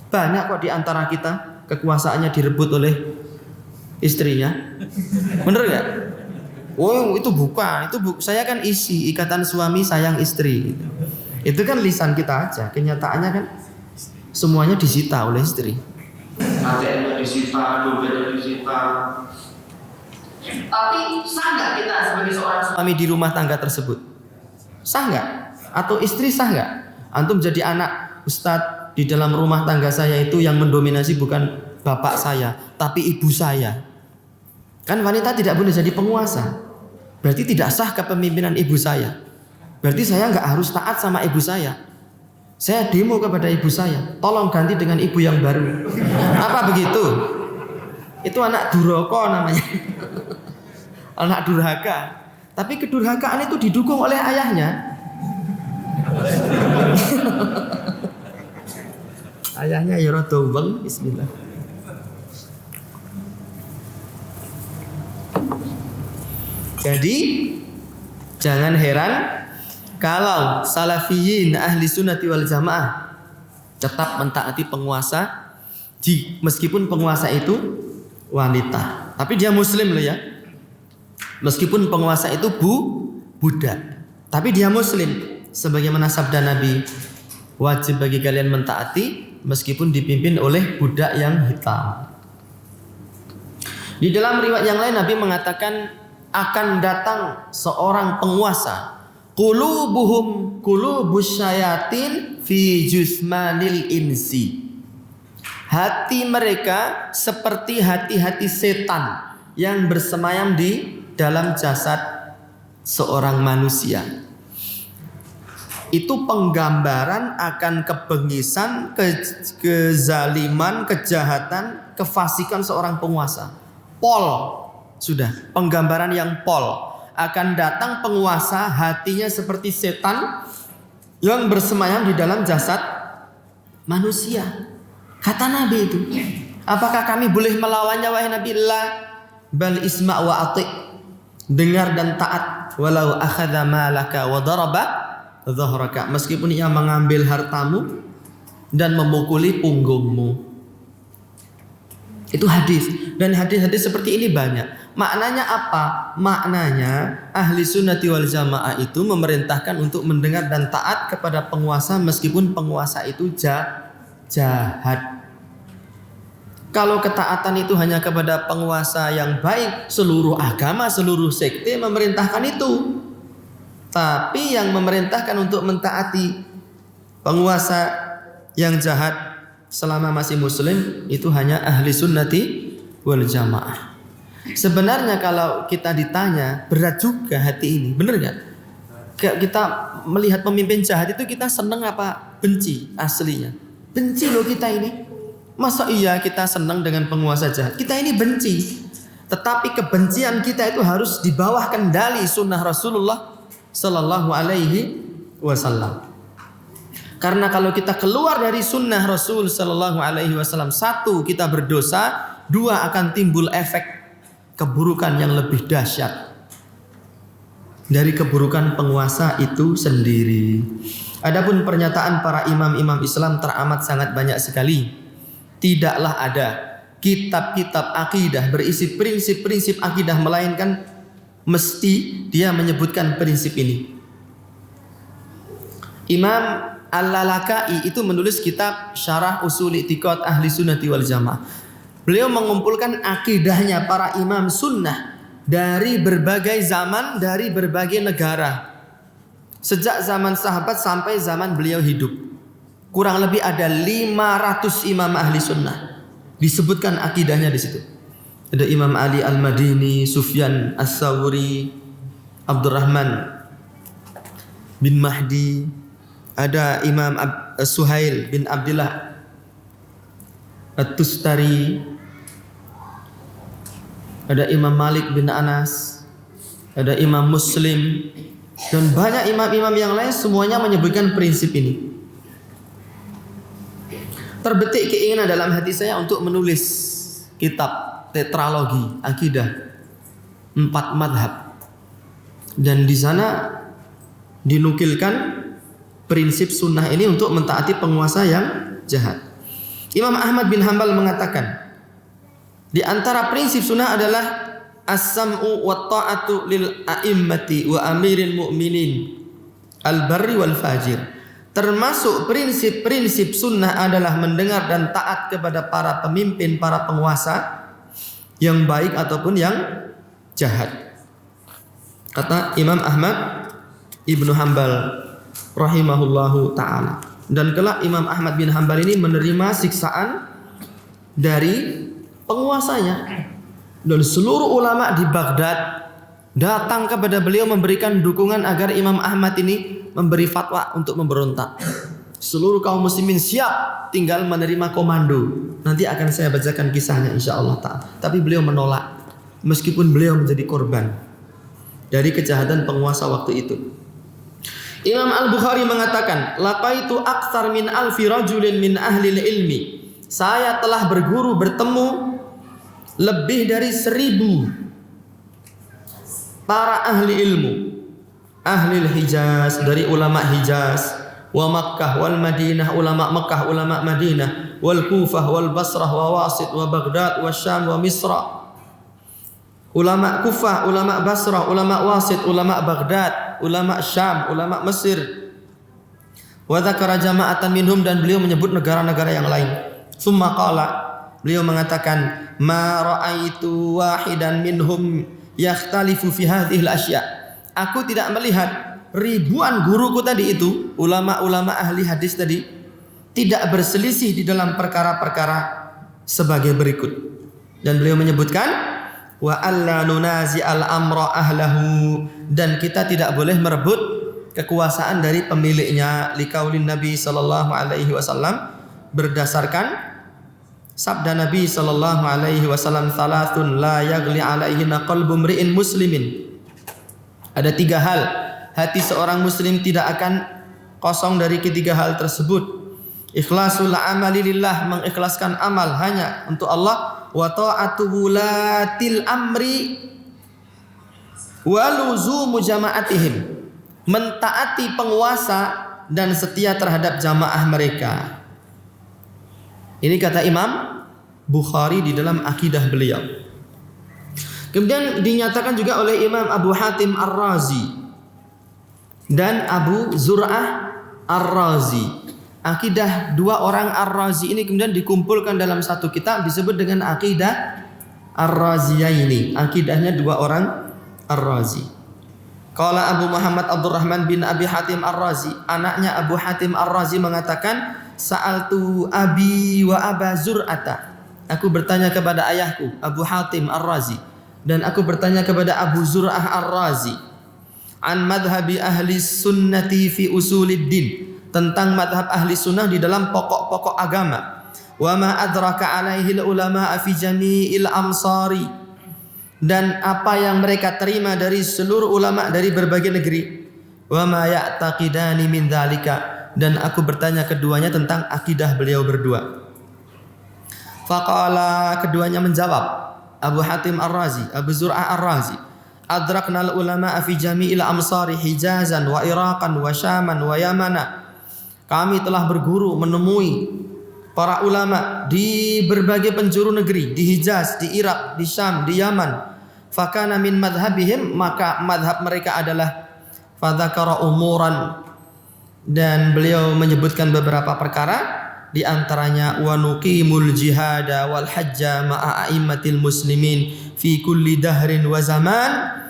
Banyak kok di antara kita kekuasaannya direbut oleh istrinya. Bener gak? Oh itu bukan, saya kan isi ikatan suami sayang istri. Itu kan lisan kita aja. Kenyataannya kan semuanya disita oleh istri. ATM-nya disita, dompetnya disita. Tapi sah nggak kita sebagai seorang suami di rumah tangga tersebut? Sah nggak? Atau istri sah nggak? Antum jadi anak, Ustadz, di dalam rumah tangga saya itu yang mendominasi bukan bapak saya, tapi ibu saya. Kan wanita tidak boleh jadi penguasa. Berarti tidak sah kepemimpinan ibu saya. Berarti saya nggak harus taat sama ibu saya. Saya demo kepada ibu saya, tolong ganti dengan ibu yang baru. Apa begitu? Itu anak duroko namanya. Anak durhaka. Tapi kedurhakaan itu didukung oleh ayahnya. Ayahnya ya rada weng, bismillah. Jadi jangan heran kalau salafiyin ahli sunnati wal jamaah tetap mentaati penguasa, meskipun penguasa itu wanita, tapi dia muslim loh ya. Meskipun penguasa itu budak, tapi dia muslim. Sebagaimana sabda Nabi, wajib bagi kalian mentaati meskipun dipimpin oleh budak yang hitam. Di dalam riwayat yang lain Nabi mengatakan akan datang seorang penguasa, qulubuhum qulubus syayatin fi jusmanil insi. Hati mereka seperti hati-hati setan yang bersemayam di dalam jasad seorang manusia. Itu penggambaran akan kebengisan, kezaliman, kejahatan, kefasikan seorang penguasa. Pol, sudah penggambaran yang pol. akan datang penguasa hatinya seperti setan yang bersemayam di dalam jasad manusia. Kata Nabi itu, apakah kami boleh melawannya wahai Nabi? La, bal isma' wa ati'. Dengar dan taat. Walau akhadha malaka wa daraba dhahraka. Meskipun ia mengambil hartamu dan memukuli punggungmu. Itu hadis. Dan hadis-hadis seperti ini banyak. Maknanya apa? Maknanya ahli sunnati wal jamaah itu memerintahkan untuk mendengar dan taat kepada penguasa meskipun penguasa itu jahat. Kalau ketaatan itu hanya kepada penguasa yang baik, seluruh agama, seluruh sekte memerintahkan itu. Tapi yang memerintahkan untuk mentaati penguasa yang jahat selama masih muslim itu hanya ahli sunnati wal jamaah. Sebenarnya kalau kita ditanya, berat juga hati ini, benar gak? Kita melihat pemimpin jahat itu kita senang apa benci aslinya? Benci loh kita ini. Masa iya kita senang dengan penguasa jahat? Kita ini benci. Tetapi kebencian kita itu harus di bawah kendali sunnah Rasulullah Sallallahu Alaihi Wasallam. Karena kalau kita keluar dari sunnah Rasul Sallallahu Alaihi Wasallam, satu kita berdosa, dua akan timbul efek keburukan yang lebih dahsyat dari keburukan penguasa itu sendiri. Adapun pernyataan para imam-imam Islam teramat sangat banyak sekali. Tidaklah ada kitab-kitab akidah berisi prinsip-prinsip akidah melainkan mesti dia menyebutkan prinsip ini. Imam Al-Lalaka'i itu menulis kitab Syarah Ushul I'tiqad Ahli Sunnati wal Jamaah. Beliau mengumpulkan akidahnya para imam sunnah dari berbagai zaman, dari berbagai negara. Sejak zaman sahabat sampai zaman beliau hidup. Kurang lebih ada 500 imam ahli sunnah. Disebutkan akidahnya di situ. Ada Imam Ali Al-Madini, Sufyan As-Sawri, Abdurrahman bin Mahdi, ada Imam Suhail bin Abdullah At-Tustari, ada Imam Malik bin Anas, ada Imam Muslim, dan banyak imam-imam yang lain semuanya menyebutkan prinsip ini. Terbetik keinginan dalam hati saya untuk menulis kitab tetralogi akidah 4 madhab, dan di sana dinukilkan prinsip sunnah ini untuk mentaati penguasa yang jahat. Imam Ahmad bin Hanbal mengatakan di antara prinsip sunnah adalah as-sam'u wa ta'atu lil a'immati wa amiril mu'minin al-barri wal fajir. Termasuk prinsip-prinsip sunnah adalah mendengar dan taat kepada para pemimpin, para penguasa yang baik ataupun yang jahat. Kata Imam Ahmad Ibnu Hanbal rahimahullahu ta'ala. Dan kelak Imam Ahmad bin Hanbal ini menerima siksaan dari penguasanya. Dan seluruh ulama di Baghdad datang kepada beliau memberikan dukungan agar Imam Ahmad ini memberi fatwa untuk memberontak. Seluruh kaum muslimin siap, tinggal menerima komando. Nanti akan saya bacakan kisahnya insyaallah ta'ala. Tapi beliau menolak meskipun beliau menjadi korban dari kejahatan penguasa waktu itu. Imam Al-Bukhari mengatakan, laqaitu aktsar min alfi rajulin min ahli ilmi. Saya telah berguru bertemu lebih dari 1000 para ahli ilmu, ahli Hijaz, dari ulama Hijaz, wa Makkah wal Madinah, ulama Makkah, ulama Madinah, wal Kufah wal Basrah wa Wasit wa Baghdad wa Syam wa Misra. Ulama Kufah, ulama Basrah, ulama Wasit, ulama Baghdad, ulama Syam, ulama Mesir. Wa dzakara jama'atan minhum, dan beliau menyebut negara-negara yang lain. Summa qala, beliau mengatakan, ma ra'aitu wahidan minhum yakhtalifu fi hadhil asya. Aku tidak melihat ribuan guruku tadi itu, ulama-ulama ahli hadis tadi, tidak berselisih di dalam perkara-perkara sebagai berikut. Dan beliau menyebutkan wa alla nunazi al-amra ahlahu, dan kita tidak boleh merebut kekuasaan dari pemiliknya, liqaulin Nabi sallallahu alaihi wasallam, berdasarkan sabda Nabi sallallahu alaihi wasallam, thalathun la yaghli alaihinna qalbu mri'in muslimin. Ada 3 hal. Hati seorang muslim tidak akan kosong dari ketiga hal tersebut. Ikhlasul amali lillah, mengikhlaskan amal hanya untuk Allah. Wa ta'atu wulatil amri wa luzumu jama'atihim, mentaati penguasa dan setia terhadap jamaah mereka. Ini kata Imam Bukhari di dalam akidah beliau. Kemudian dinyatakan juga oleh Imam Abu Hatim Ar-Razi dan Abu Zur'ah Ar-Razi. Akidah 2 orang Ar-Razi ini kemudian dikumpulkan dalam satu kitab disebut dengan akidah Ar-Raziyaini. Akidahnya 2 orang Ar-Razi. Qala Abu Muhammad Abdurrahman bin Abi Hatim Ar-Razi, anaknya Abu Hatim Ar-Razi mengatakan, sa'altu abi wa aba Zur'ata. Aku bertanya kepada ayahku Abu Hatim Ar-Razi dan aku bertanya kepada Abu Zur'ah Ar-Razi an madhabi ahli sunnati fi usuliddin, tentang madhab ahli sunnah di dalam pokok-pokok agama. Wa ma adraka alaihi ulama fi jami'il amsari, dan apa yang mereka terima dari seluruh ulama dari berbagai negeri. Wa ma ya'taqidani min dzalika, dan aku bertanya keduanya tentang akidah beliau berdua. Faqala, keduanya menjawab, Abu Hatim Ar-Razi, Abu Zur'ah Ar-Razi, adraknal ulama fi jami'il amsari Hijazan wa Iraqan wa Syaman wa Yamana. Kami telah berguru menemui para ulama di berbagai penjuru negeri, di Hijaz, di Irak, di Syam, di Yaman. Fakana min madhabihim, maka madhab mereka adalah fadzakara umuran, dan beliau menyebutkan beberapa perkara, di antaranya wa nuqimul jihada wal hajja ma'a a'immatil muslimin fi kulli dahrin wa zaman.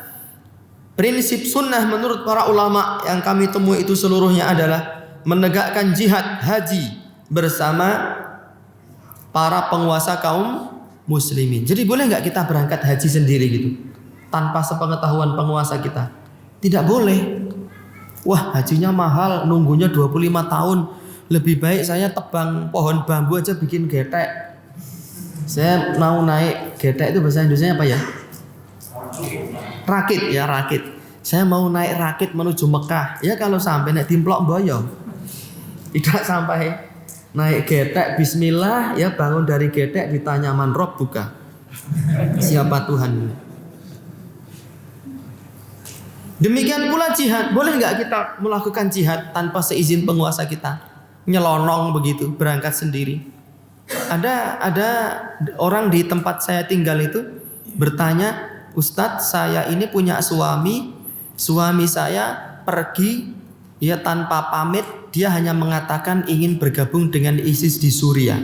Prinsip sunnah menurut para ulama yang kami temui itu seluruhnya adalah menegakkan jihad haji bersama para penguasa kaum muslimin. Jadi boleh nggak kita berangkat haji sendiri gitu tanpa sepengetahuan penguasa kita? Tidak boleh. Wah, hajinya mahal, nunggunya 25 tahun. Lebih baik saya tebang pohon bambu aja bikin getek. Saya mau naik getek, itu bahasa Indonesia apa ya? Rakit ya, rakit. Saya mau naik rakit menuju Mekah. Ya kalau sampai naik timplok boyo. Tidak sampai naik getek, bismillah, ya bangun dari getek ditanya man rob buka. Siapa Tuhan? Demikian pula jihad. Boleh nggak kita melakukan jihad tanpa seizin penguasa kita? Nyelonong begitu, berangkat sendiri. Ada orang di tempat saya tinggal itu bertanya, Ustadz, saya ini punya suami saya pergi ya tanpa pamit. Dia hanya mengatakan ingin bergabung dengan ISIS di Suriah,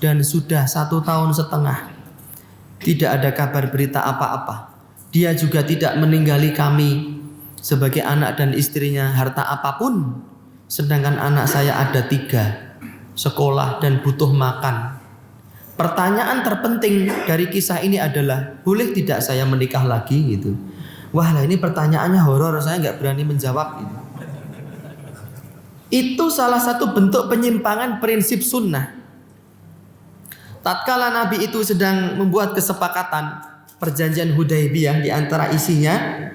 dan sudah 1,5 tahun. Tidak ada kabar berita apa-apa. Dia juga tidak meninggali kami sebagai anak dan istrinya harta apapun. Sedangkan anak saya ada 3, sekolah dan butuh makan. Pertanyaan terpenting dari kisah ini adalah, boleh tidak saya menikah lagi gitu? Wah lah, ini pertanyaannya horor, saya nggak berani menjawab gitu. Itu salah satu bentuk penyimpangan prinsip sunnah. Tatkala Nabi itu sedang membuat kesepakatan perjanjian Hudaybiyah, di antara isinya,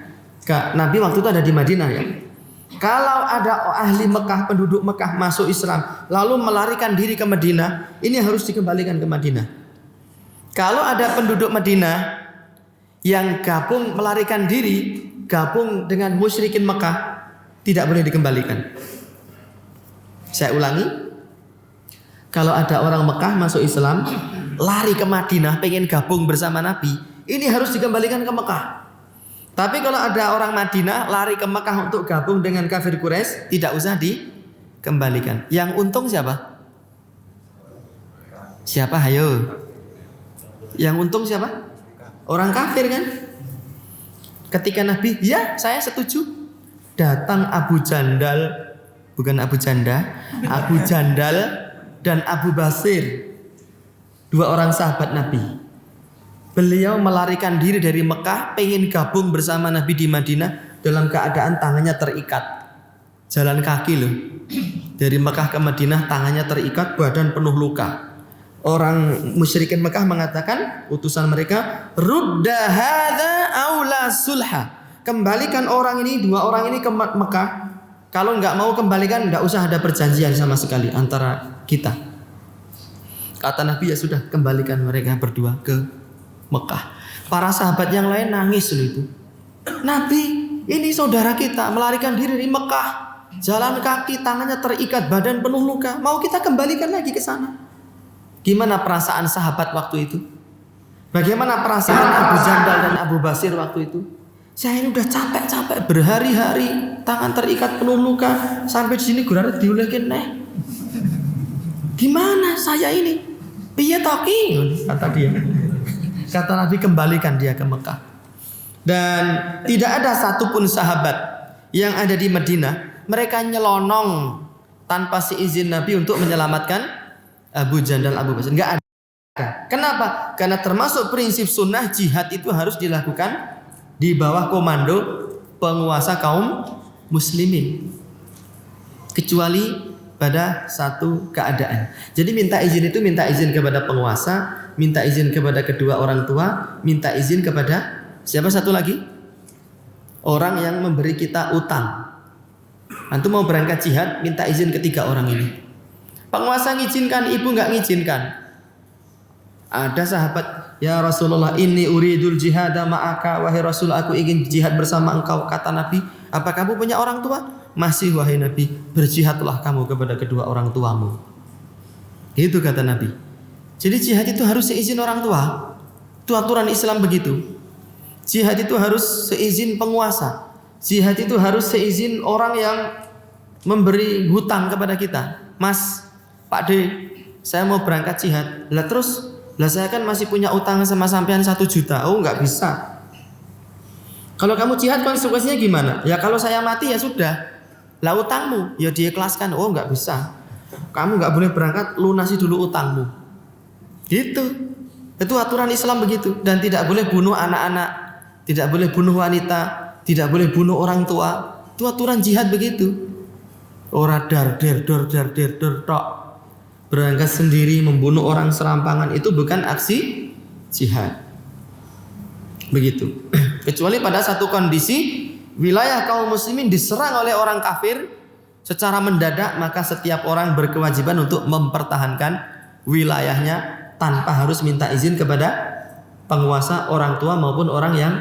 Nabi waktu itu ada di Madinah ya. Kalau ada ahli Mekah, penduduk Mekah masuk Islam lalu melarikan diri ke Madinah, ini harus dikembalikan ke Madinah. Kalau ada penduduk Madinah yang gabung melarikan diri, gabung dengan musyrikin Mekah, tidak boleh dikembalikan. Saya ulangi, kalau ada orang Mekah masuk Islam, lari ke Madinah, pengen gabung bersama Nabi, ini harus dikembalikan ke Mekah. Tapi kalau ada orang Madinah lari ke Mekah untuk gabung dengan kafir Quraisy, tidak usah dikembalikan. Yang untung siapa? Siapa? Hayo. Yang untung siapa? Orang kafir kan? Ketika Nabi, ya saya setuju. Datang Abu Jandal, bukan Abu Janda, Abu Jandal dan Abu Basir, 2 orang sahabat Nabi. Beliau melarikan diri dari Mekah, pengen gabung bersama Nabi di Madinah dalam keadaan tangannya terikat. Jalan kaki loh. Dari Mekah ke Madinah tangannya terikat, badan penuh luka. Orang musyrikin Mekah mengatakan, utusan mereka, rudda hadza aula sulha. kembalikan orang ini, 2 orang ini ke Mekah. Kalau nggak mau kembalikan, nggak usah ada perjanjian sama sekali antara kita. Kata Nabi, ya sudah, kembalikan mereka berdua ke Mekah. Para sahabat yang lain nangis loh itu. Nabi, ini saudara kita melarikan diri dari Mekah, jalan kaki, tangannya terikat, badan penuh luka. Mau kita kembalikan lagi ke sana. Gimana perasaan sahabat waktu itu? Bagaimana perasaan Abu Jandal dan Abu Basir waktu itu? Saya ini udah capek-capek berhari-hari, tangan terikat penuh luka, sampai di sini gurare diulekin neh. Gimana saya ini? Piye toki? Kata dia. Kata Nabi, kembalikan dia ke Mekah. Dan tidak ada satupun sahabat yang ada di Madinah, mereka nyelonong tanpa seizin Nabi untuk menyelamatkan Abu Jandal, Abu Basir. Enggak ada. Kenapa? Karena termasuk prinsip sunnah, jihad itu harus dilakukan di bawah komando penguasa kaum muslimin, kecuali pada satu keadaan. Jadi minta izin itu minta izin kepada penguasa, minta izin kepada kedua orang tua, minta izin kepada siapa satu lagi? Orang yang memberi kita utang. Antum mau berangkat jihad, minta izin ketiga orang ini. Penguasa ngizinkan, ibu nggak ngizinkan. Ada sahabat, ya Rasulullah, inni uridul jihada ma'aka, wahai Rasul, aku ingin jihad bersama engkau. Kata Nabi, apa kamu punya orang tua? Masih, wahai Nabi, berjihadlah kamu kepada kedua orang tuamu. Itu kata Nabi. Jadi jihad itu harus seizin orang tua. Itu aturan Islam begitu. Jihad itu harus seizin penguasa. Jihad itu harus seizin orang yang memberi hutang kepada kita. Mas, Pak D, saya mau berangkat jihad. Lah terus, lah saya kan masih punya utang sama sampean 1 juta. Oh, nggak bisa. Kalau kamu jihad konsekuensinya gimana? Ya kalau saya mati ya sudah. Lah utangmu ya diikhlaskan. Oh, nggak bisa. Kamu nggak boleh berangkat, lunasi dulu utangmu. Gitu. Itu aturan Islam begitu. Dan tidak boleh bunuh anak-anak, tidak boleh bunuh wanita, tidak boleh bunuh orang tua. Itu aturan jihad begitu. Ora dar tok. Berangkat sendiri membunuh orang serampangan, itu bukan aksi jihad. Begitu. Kecuali pada satu kondisi, wilayah kaum muslimin diserang oleh orang kafir secara mendadak, maka setiap orang berkewajiban untuk mempertahankan wilayahnya tanpa harus minta izin kepada penguasa, orang tua maupun orang yang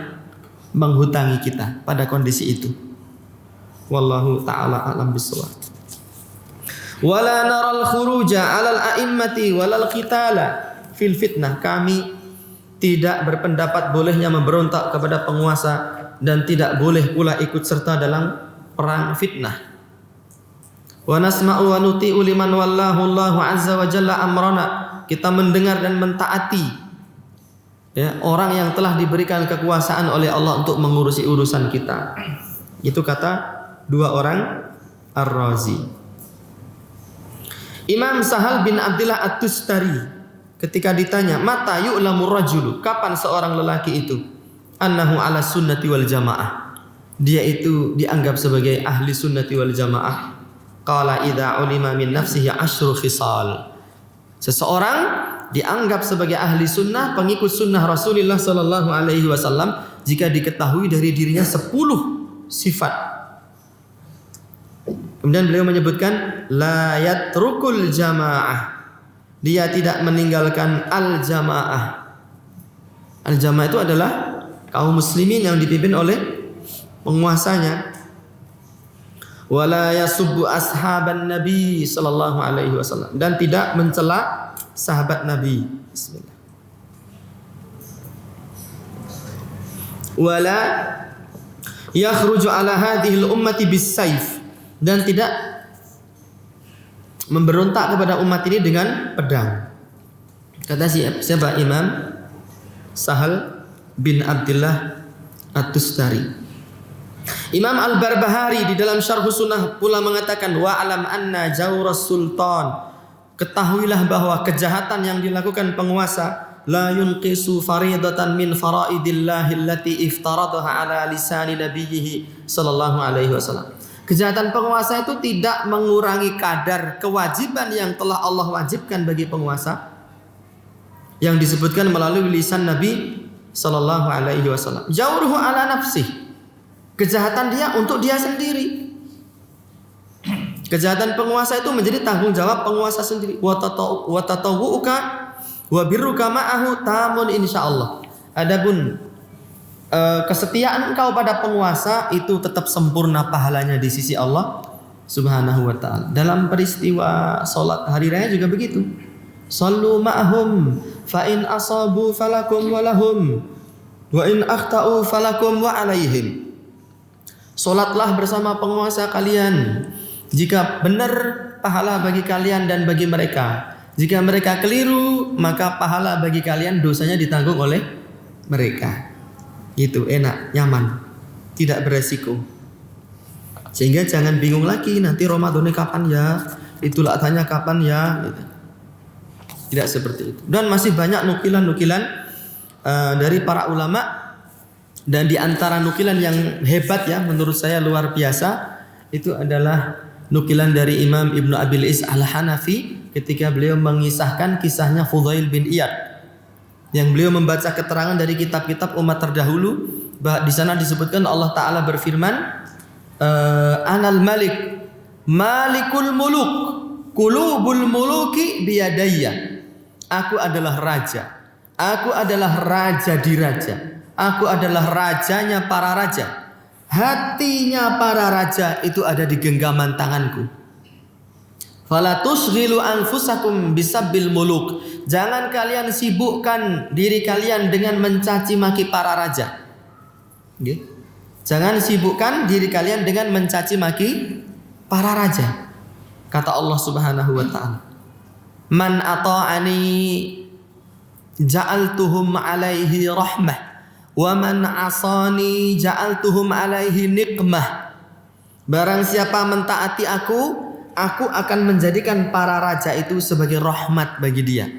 menghutangi kita pada kondisi itu. Wallahu ta'ala a'lam bissawab. Wala naral khuruja 'alal a'immati walal qitala fil fitnah. Kami tidak berpendapat bolehnya memberontak kepada penguasa dan tidak boleh pula ikut serta dalam perang fitnah. Wa nasma'u wa nuti'u liman wallahu Allahu 'azza wa jalla amrana. Kita mendengar dan mentaati ya, orang yang telah diberikan kekuasaan oleh Allah untuk mengurusi urusan kita. Itu kata 2 orang Ar-Razi. Imam Sahal bin Abdullah At-Tustari ketika ditanya, mata yu'lamur rajulu, kapan seorang lelaki itu annahu ala sunnati wal jamaah, dia itu dianggap sebagai ahli sunnati wal jamaah. Qala idza ulima min nafsihi 10 khisal. Seseorang dianggap sebagai ahli sunnah, pengikut sunnah Rasulullah sallallahu alaihi wasallam jika diketahui dari dirinya 10 sifat. Kemudian beliau menyebutkan la yatrukul jamaah. Dia tidak meninggalkan al-jamaah. Al-jamaah itu adalah kaum muslimin yang dipimpin oleh penguasanya. Wala yasubbu ashaban nabi sallallahu alaihi wasallam, dan tidak mencela sahabat Nabi. Bismillah. Wala yakhruju ala hadhil ummati bis-saif, dan tidak memberontak kepada umat ini dengan pedang. Kata siapa? Imam Sahal bin Abdullah At-Tustari. Imam Al-Barbahari di dalam Syarh Sunnah pula mengatakan, wa alam anna jawras sultan, ketahuilah bahwa kejahatan yang dilakukan penguasa la yunqisu faridatan min faraidillahi allati iftaradaha ala lisani nabiyhi sallallahu alaihi wasallam. Kejahatan penguasa itu tidak mengurangi kadar kewajiban yang telah Allah wajibkan bagi penguasa yang disebutkan melalui lisan Nabi sallallahu alaihi wasallam. Jauruhu ala nafsih, Kejahatan dia untuk dia sendiri. Kejahatan penguasa itu menjadi tanggung jawab penguasa sendiri. Wa tatawwuka wa birruka ma'ahu tamun insyaallah. Adapun kesetiaan engkau pada penguasa itu tetap sempurna pahalanya di sisi Allah Subhanahu wa ta'ala. Dalam peristiwa salat hari raya juga begitu. Sallu ma'hum fa in asabu falakum wa lahum wa in akhta'u falakum wa alaihim. Salatlah bersama penguasa kalian. Jika benar, pahala bagi kalian dan bagi mereka. Jika mereka keliru, maka pahala bagi kalian, dosanya ditanggung oleh mereka. Gitu, enak, nyaman, tidak beresiko. Sehingga jangan bingung lagi nanti Ramadannya kapan ya, itulah tanya kapan ya, gitu. Tidak seperti itu. Dan masih banyak nukilan-nukilan dari para ulama. Dan di antara nukilan yang hebat ya, menurut saya luar biasa, itu adalah nukilan dari Imam Ibnu Abil Is Al-Hanafi ketika beliau mengisahkan kisahnya Fudail bin Iyad. Yang beliau membaca keterangan dari kitab-kitab umat terdahulu. Di sana disebutkan Allah Ta'ala berfirman, Anal Malik, Malikul Muluk, Qulubul Muluki biyadayya. Aku adalah raja. Aku adalah raja di raja. Aku adalah rajanya para raja. Hatinya para raja itu ada di genggaman tanganku. Fala tusghilu anfusakum bisabbil muluk. Jangan kalian sibukkan diri kalian dengan mencaci maki para raja. Jangan sibukkan diri kalian dengan mencaci maki para raja. Kata Allah Subhanahu wa ta'ala, Man ata'ani ja'altuhum alaihi rahmah, wa man asani ja'altuhum alaihi nikmah. Barang siapa mentaati aku akan menjadikan para raja itu sebagai rahmat bagi dia.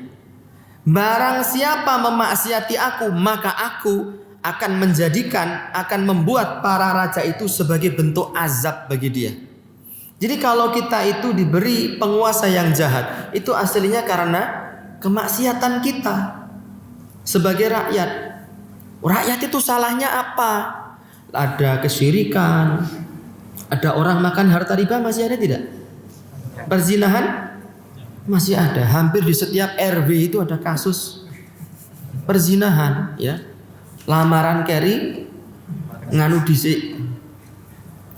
Barang siapa memaksiati aku, maka aku akan membuat para raja itu sebagai bentuk azab bagi dia. Jadi kalau kita itu diberi penguasa yang jahat, itu aslinya karena kemaksiatan kita sebagai rakyat. Rakyat itu salahnya apa? Ada kesyirikan, ada orang makan harta riba, masih ada tidak? Perzinahan masih ada. Hampir di setiap RW itu ada kasus perzinahan, ya. Lamaran keri nganu dhisik.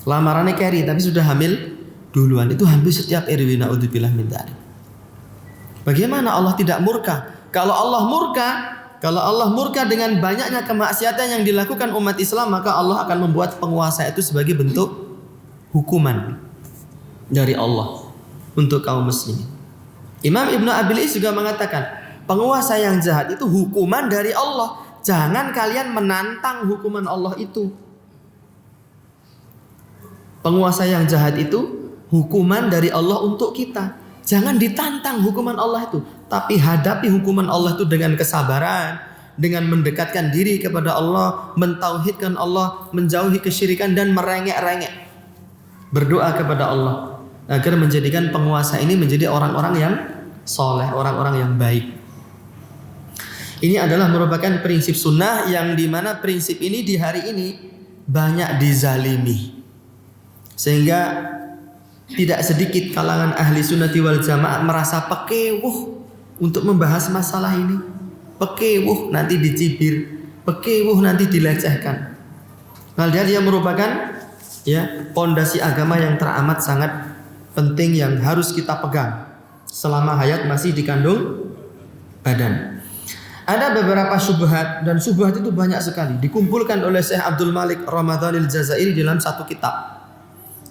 Lamarannya keri tapi sudah hamil duluan. Itu hampir setiap RW, naudzubillah min dzalik. Bagaimana Allah tidak murka? Kalau Allah murka dengan banyaknya kemaksiatan yang dilakukan umat Islam, maka Allah akan membuat penguasa itu sebagai bentuk hukuman dari Allah untuk kaum muslimin. Imam Ibnu Abil Is juga mengatakan, penguasa yang jahat itu hukuman dari Allah. Jangan kalian menantang hukuman Allah itu. Penguasa yang jahat itu hukuman dari Allah untuk kita. Jangan ditantang hukuman Allah itu, tapi hadapi hukuman Allah itu dengan kesabaran, dengan mendekatkan diri kepada Allah, mentauhidkan Allah, menjauhi kesyirikan dan merengek-rengek. Berdoa kepada Allah agar menjadikan penguasa ini menjadi orang-orang yang soleh, orang-orang yang baik. Ini adalah merupakan prinsip sunnah yang dimana prinsip ini di hari ini banyak dizalimi. Sehingga tidak sedikit kalangan ahli sunnati wal jamaah merasa pekewuh untuk membahas masalah ini. Pekewuh nanti dicibir, pekewuh nanti dilecehkan. Padahal dia merupakan pondasi agama yang teramat sangat penting yang harus kita pegang selama hayat masih dikandung badan. Ada beberapa syubhat, dan syubhat itu banyak sekali dikumpulkan oleh Syekh Abdul Malik Ramadhanil Jazairi dalam satu kitab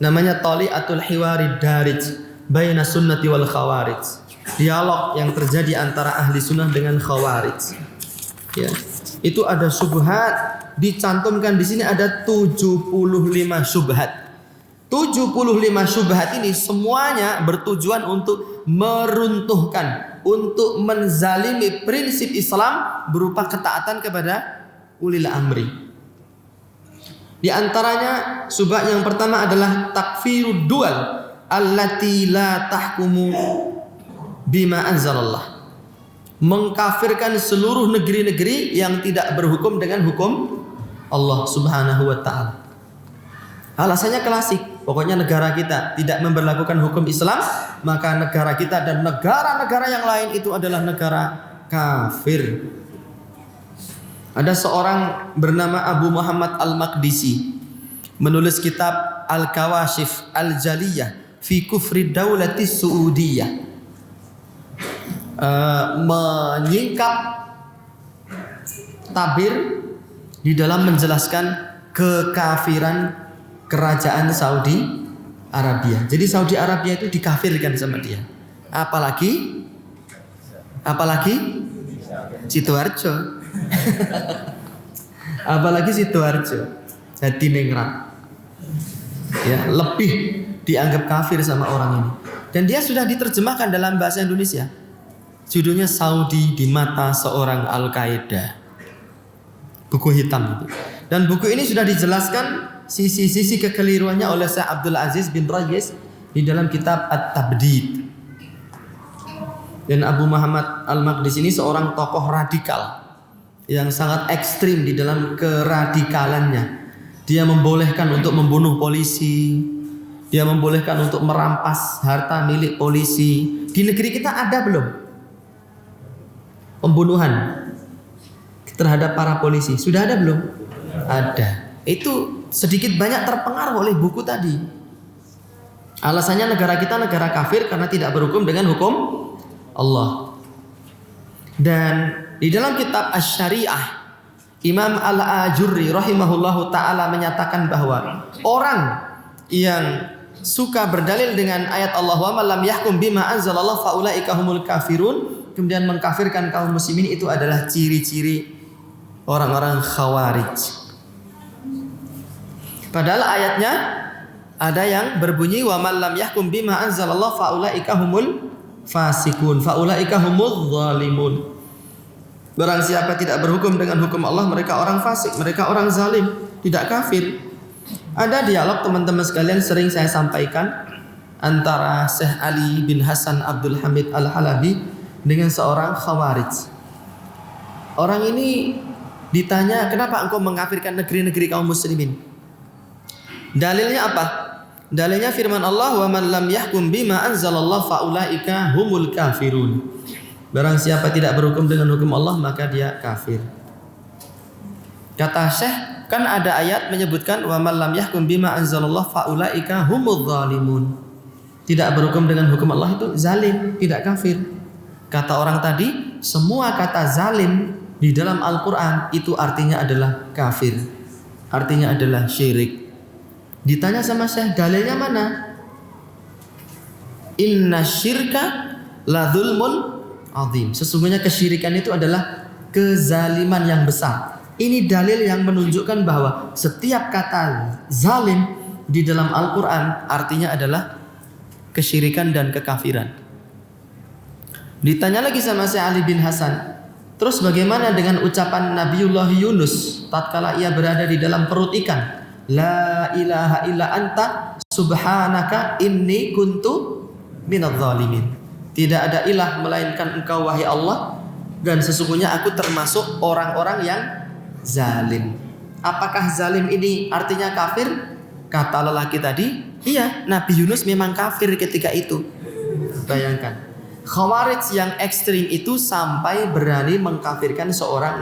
namanya Tali'atul Hiwarid Darij Baina Sunnati wal Khawarij. Dialog yang terjadi antara ahli sunnah dengan khawarij. Ya. Itu ada syubhat, dicantumkan di sini ada 75 syubhat. 75 syubhat ini semuanya bertujuan untuk meruntuhkan, untuk menzalimi prinsip Islam berupa ketaatan kepada ulil amri. Di antaranya syubhat yang pertama adalah takfirud dual allati la tahkumu bima anzalallah. Mengkafirkan seluruh negeri-negeri yang tidak berhukum dengan hukum Allah Subhanahu wa ta'ala. Alasannya klasik, pokoknya negara kita tidak memberlakukan hukum Islam, maka negara kita dan negara-negara yang lain itu adalah negara kafir. Ada seorang bernama Abu Muhammad Al-Maqdisi menulis kitab Al-Kawashif Al-Jaliyah fi Kufri Daulati Saudiyah, menyingkap tabir di dalam menjelaskan kekafiran kerajaan Saudi Arabia. Jadi Saudi Arabia itu dikafirkan sama dia. Apalagi Sidoarjo. Apalagi Sidoarjo. Jadi ningrat. Ya, lebih dianggap kafir sama orang ini. Dan dia sudah diterjemahkan dalam bahasa Indonesia. Judulnya Saudi di Mata Seorang Al-Qaeda. Buku hitam itu. Dan buku ini sudah dijelaskan sisi-sisi kekeliruannya oleh Syekh Abdul Aziz bin Rayis di dalam kitab At-Tabdid. Dan Abu Muhammad Al-Maqdisi ini seorang tokoh radikal yang sangat ekstrim di dalam keradikalannya. Dia membolehkan untuk membunuh polisi, dia membolehkan untuk merampas harta milik polisi. Di negeri kita ada belum pembunuhan terhadap para polisi? Sudah ada belum? Ada. Itu sedikit banyak terpengaruh oleh buku tadi. Alasannya negara kita negara kafir karena tidak berhukum dengan hukum Allah. Dan di dalam kitab Asy-Syariah, Imam Al-Ajurri rahimahullahu ta'ala menyatakan bahwa orang yang suka berdalil dengan ayat Allah wa man lam yahkum bima anzalallahu faulaika humul kafirun, kemudian mengkafirkan kaum muslimin, itu adalah ciri-ciri orang-orang khawarij. Padahal ayatnya ada yang berbunyi wa man lam yahkum bima anzalallahu faulaika humul fasikun, faulaika humudz zalimun. Barang siapa tidak berhukum dengan hukum Allah, mereka orang fasik, mereka orang zalim, tidak kafir. Ada dialog teman-teman sekalian sering saya sampaikan antara Syekh Ali bin Hasan Abdul Hamid Al-Halabi dengan seorang khawarij. Orang ini ditanya, kenapa engkau mengkafirkan negeri-negeri kaum muslimin? Dalilnya apa? Dalilnya firman Allah, wa man lam yahkum bima anzalallahu faulaika humul kafirun. Barang siapa tidak berhukum dengan hukum Allah, maka dia kafir. Kata Syekh, kan ada ayat menyebutkan wa man lam yahkum bima anzalallahu faulaika humudz zalimun. Tidak berhukum dengan hukum Allah itu zalim, tidak kafir. Kata orang tadi, semua kata zalim di dalam Al-Qur'an itu artinya adalah kafir. Artinya adalah syirik. Ditanya sama Syekh, dalilnya mana? Inna syirka la dzulmun azim. Sesungguhnya kesyirikan itu adalah kezaliman yang besar. Ini dalil yang menunjukkan bahwa setiap kata zalim di dalam Al-Quran artinya adalah kesyirikan dan kekafiran. Ditanya lagi sama Syekh Ali bin Hasan, terus bagaimana dengan ucapan Nabiullah Yunus tatkala ia berada di dalam perut ikan? La ilaha illa anta subhanaka inni kuntu minadz zalimin. Tidak ada ilah melainkan engkau wahai Allah, dan sesungguhnya aku termasuk orang-orang yang zalim. Apakah zalim ini artinya kafir? Kata lelaki tadi, iya, Nabi Yunus memang kafir ketika itu. Bayangkan, Khawarij yang ekstrim itu sampai berani mengkafirkan seorang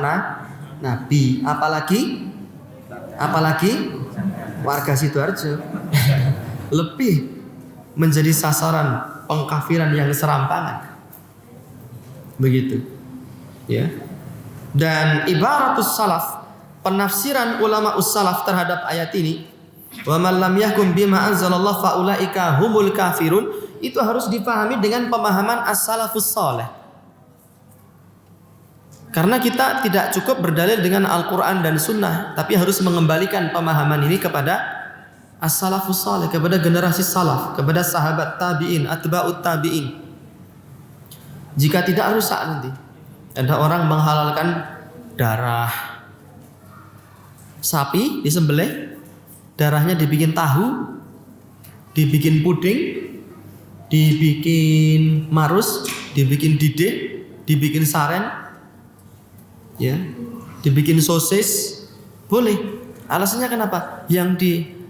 nabi, apalagi warga Sidoarjo. Lebih menjadi sasaran pengkafiran yang serampangan. Begitu. Ya. Dan ibaratus salaf, penafsiran ulama ussalaf terhadap ayat ini, wa man lam yahkum bima anzalallahu faulaika humul kafirun, itu harus dipahami dengan pemahaman as-salafus saleh. Karena kita tidak cukup berdalil dengan Al-Quran dan Sunnah, tapi harus mengembalikan pemahaman ini kepada as-salafus saleh, kepada generasi salaf, kepada sahabat tabi'in, atba'ut tabi'in. Jika tidak rusak nanti. Ada orang menghalalkan darah sapi disembelih, darahnya dibikin tahu, dibikin puding, dibikin marus, dibikin didih, dibikin saren, ya, dibikin sosis, boleh. Alasannya kenapa? Yang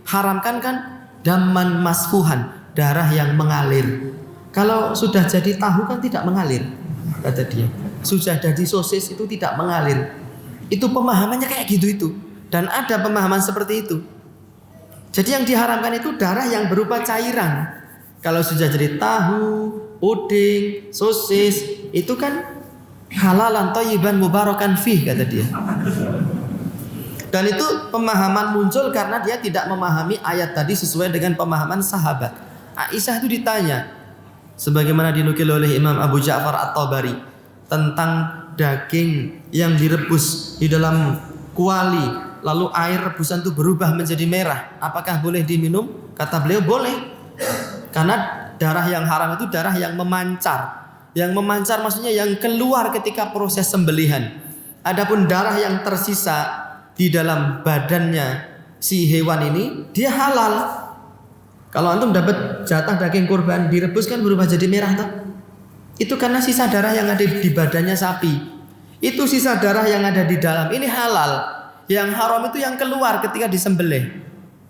haramkan kan daman masfuhan, darah yang mengalir. Kalau sudah jadi tahu kan tidak mengalir, kata dia. Sudah jadi sosis itu tidak mengalir. Itu pemahamannya kayak gitu itu. Dan ada pemahaman seperti itu. Jadi yang diharamkan itu darah yang berupa cairan. Kalau sudah jadi tahu, puding, sosis, itu kan halalan thayyiban mubarakan fih, kata dia. Dan itu pemahaman muncul karena dia tidak memahami ayat tadi sesuai dengan pemahaman sahabat. Aisyah itu ditanya, sebagaimana dinukil oleh Imam Abu Ja'far At-Tabari, tentang daging yang direbus di dalam kuali, lalu air rebusan itu berubah menjadi merah, apakah boleh diminum? Kata beliau boleh, karena darah yang haram itu darah yang memancar. Yang memancar maksudnya yang keluar ketika proses sembelihan. Adapun darah yang tersisa di dalam badannya si hewan ini, dia halal. Kalau antum dapat jatah daging kurban direbus kan berubah jadi merah toh? Itu karena sisa darah yang ada di badannya sapi. Itu sisa darah yang ada di dalam. Ini halal. Yang haram itu yang keluar ketika disembelih.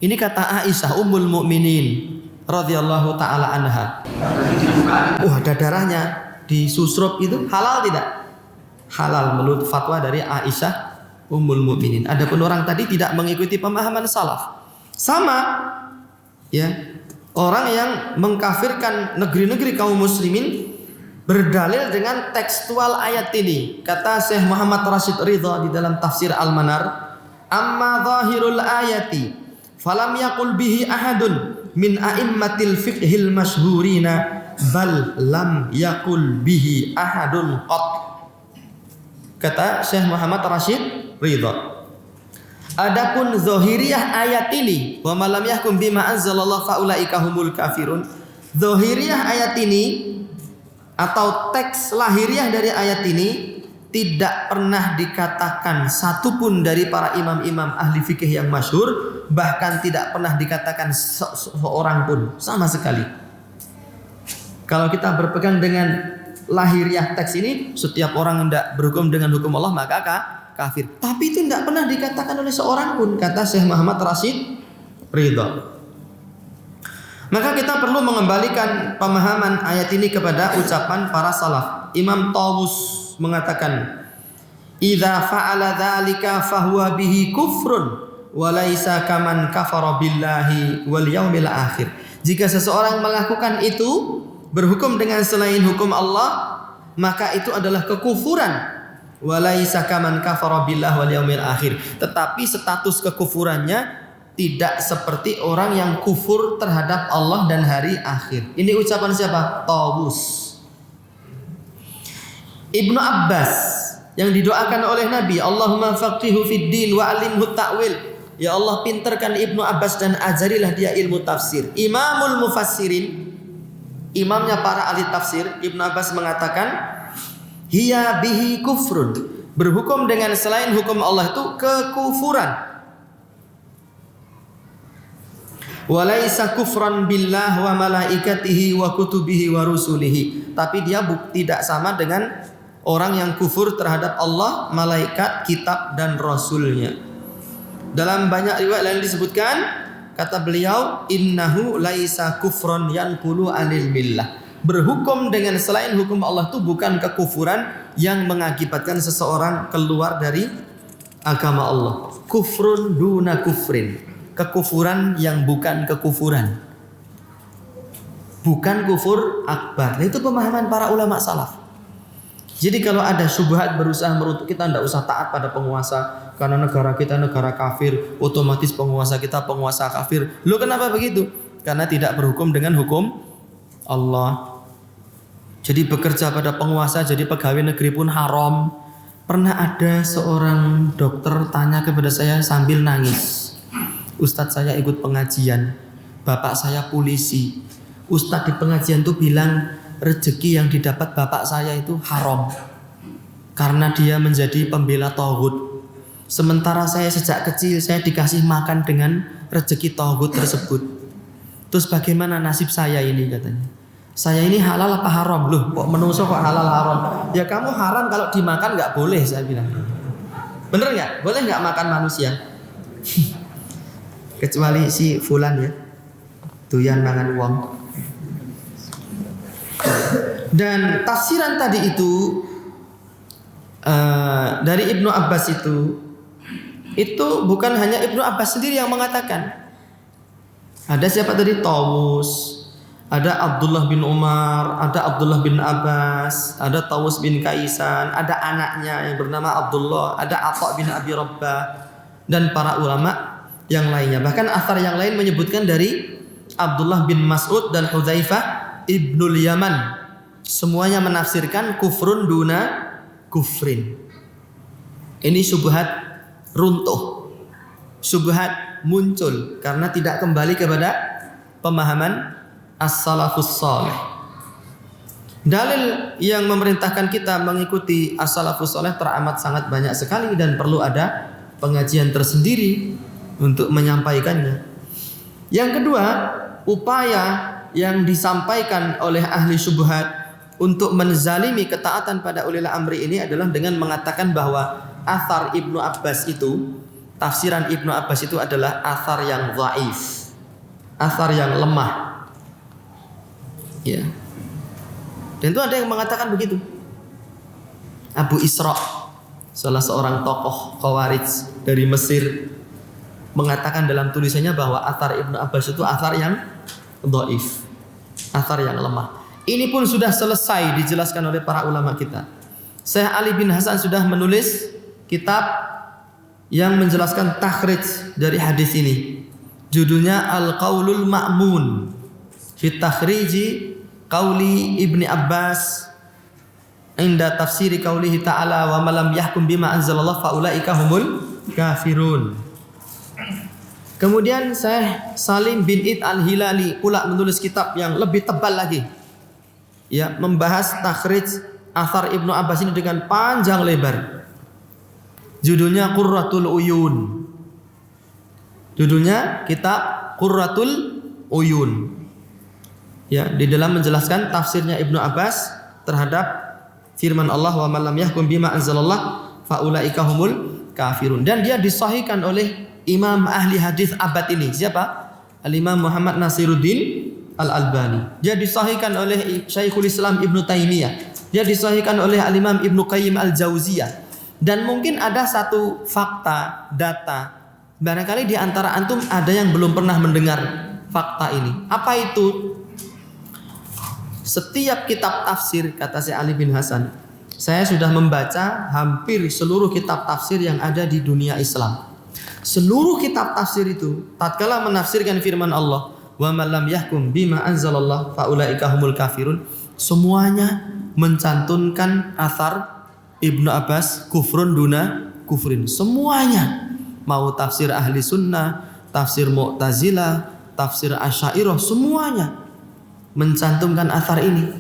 Ini kata Aisyah Ummul Mukminin radhiyallahu taala anha. Ada darahnya disusrup itu halal tidak? Halal menurut fatwa dari Aisyah Ummul Mukminin. Adapun orang tadi tidak mengikuti pemahaman salaf. Sama ya, orang yang mengkafirkan negeri-negeri kaum muslimin berdalil dengan tekstual ayat ini. Kata Syekh Muhammad Rashid Ridha di dalam tafsir Al-Manar, amma zahirul ayati falam yaqul bihi ahadun min a'immatil fiqhil masyhurina bal lam yaqul bihi ahadun qat. Kata Syekh Muhammad Rashid Ridha, adapun zahiriyah ayat ini, wa malam yahkum bima anzalallahu faulaika humul kafirun. Zahiriyah ayat ini atau teks lahiriah dari ayat ini tidak pernah dikatakan satupun dari para imam-imam ahli fikih yang masyhur, bahkan tidak pernah dikatakan seorang pun sama sekali. Kalau kita berpegang dengan lahiriah teks ini, setiap orang hendak berhukum dengan hukum Allah maka kafir. Tapi itu tidak pernah dikatakan oleh seorang pun, kata Syekh Muhammad Rashid Ridha. Maka kita perlu mengembalikan pemahaman ayat ini kepada ucapan para salaf. Imam Tawus mengatakan, idza fa'ala dzalika fahuwa bihi kufrun wa laisa kaman kafara billahi wal yaumil akhir. Jika seseorang melakukan itu, berhukum dengan selain hukum Allah, maka itu adalah kekufuran. Walaisa kaman kafara billahi wal yaumil akhir. Tetapi status kekufurannya tidak seperti orang yang kufur terhadap Allah dan hari akhir. Ini ucapan siapa? Tawus. Ibnu Abbas yang didoakan oleh Nabi, Allahumma faqihu fid din wa alimhu ta'wil. Ya Allah, pinterkan Ibnu Abbas dan ajarilah dia ilmu tafsir. Imamul mufassirin, imamnya para ahli tafsir, Ibnu Abbas mengatakan, hiya bihi kufrun, berhukum dengan selain hukum Allah itu kekufuran. Walaisa kufran billah wa malaikatihi wa kutubihi wa rusulihi. Tapi dia tidak sama dengan orang yang kufur terhadap Allah, malaikat, kitab dan rasulnya. Dalam banyak riwayat lain disebutkan, kata beliau, innahu laisa kufran yanqulu anil millah. Berhukum dengan selain hukum Allah itu bukan kekufuran yang mengakibatkan seseorang keluar dari agama Allah. Kufrun duna kufrin, kekufuran yang bukan kekufuran, bukan kufur akbar. Itu pemahaman para ulama salaf. Jadi kalau ada syubhat berusaha merutuk kita, tidak usah taat pada penguasa karena negara kita negara kafir, otomatis penguasa kita penguasa kafir. Loh, kenapa begitu? Karena tidak berhukum dengan hukum Allah. Jadi bekerja pada penguasa, jadi pegawai negeri pun haram. Pernah ada seorang dokter tanya kepada saya sambil nangis, Ustadz, saya ikut pengajian, bapak saya polisi. Ustadz di pengajian itu bilang rezeki yang didapat bapak saya itu haram karena dia menjadi pembela tauhid. Sementara saya sejak kecil saya dikasih makan dengan rezeki tauhid tersebut. Terus bagaimana nasib saya ini, katanya. Saya ini halal apa haram? Loh, kok menungso kok halal haram? Ya kamu haram kalau dimakan nggak boleh, saya bilang. Bener nggak? Boleh nggak makan manusia? kecuali si fulan ya, doyan mangan wong. Dan tafsiran tadi itu dari Ibnu Abbas itu bukan hanya Ibnu Abbas sendiri yang mengatakan. Ada siapa tadi? Tawus, ada Abdullah bin Umar, ada Abdullah bin Abbas, ada Tawus bin Kaisan, ada anaknya yang bernama Abdullah, ada Atha bin Abi Rabbah, dan para ulama yang lainnya. Bahkan athar yang lain menyebutkan dari Abdullah bin Mas'ud dan Hudzaifah ibnul Yaman. Semuanya menafsirkan kufrun duna kufrin. Ini syubhat runtuh, syubhat muncul karena tidak kembali kepada pemahaman as-salafus salih. Dalil yang memerintahkan kita mengikuti as-salafus salih teramat sangat banyak sekali dan perlu ada pengajian tersendiri untuk menyampaikannya. Yang kedua, upaya yang disampaikan oleh ahli syubhat untuk menzalimi ketaatan pada ulil amri ini adalah dengan mengatakan bahwa athar Ibnu Abbas itu, tafsiran Ibnu Abbas itu adalah athar yang dhaif, athar yang lemah. Ya. Dan itu ada yang mengatakan begitu. Abu Isra, salah seorang tokoh Khawarij dari Mesir, mengatakan dalam tulisannya bahwa athar Ibnu Abbas itu athar yang dhaif, athar yang lemah. Ini pun sudah selesai dijelaskan oleh para ulama kita. Syekh Ali bin Hasan sudah menulis kitab yang menjelaskan takhrij dari hadis ini. Judulnya Al-Qaulul Ma'mun fi takhriji qauli Ibni Abbas inda tafsiri qaulihi ta'ala wa man lam yahkum bima anzalallah fa ulaika humul kafirun. Kemudian Syekh Salim bin Id Al-Hilali pula menulis kitab yang lebih tebal lagi, ya, membahas takhrij athar Ibnu Abbas ini dengan panjang lebar. Judulnya Qurratul Uyun. Judulnya kitab Qurratul Uyun. Ya, di dalam menjelaskan tafsirnya Ibnu Abbas terhadap firman Allah wa man lam yahkum bima anzalallah fa ulaika humul kafirun. Dan dia disahihkan oleh Imam ahli hadis abad ini. Siapa? Al-Imam Muhammad Nasiruddin Al-Albani. Dia disahihkan oleh Syekhul Islam Ibnu Taimiyah. Dia disahihkan oleh Al-Imam Ibnu Qayyim Al-Jauziyah. Dan mungkin ada satu fakta, data, barangkali di antara antum ada yang belum pernah mendengar fakta ini. Apa itu? Setiap kitab tafsir, kata Syekh Ali bin Hasan, saya sudah membaca hampir seluruh kitab tafsir yang ada di dunia Islam. Seluruh kitab tafsir itu tatkala menafsirkan firman Allah, wa man lam yahkum bima anzalallah fa ulaika humul kafirun, semuanya mencantumkan athar Ibnu Abbas kufrun duna kufrin. Semuanya, mau tafsir ahli sunnah, tafsir Mu'tazilah, tafsir Asy'ariyah, semuanya mencantumkan athar ini,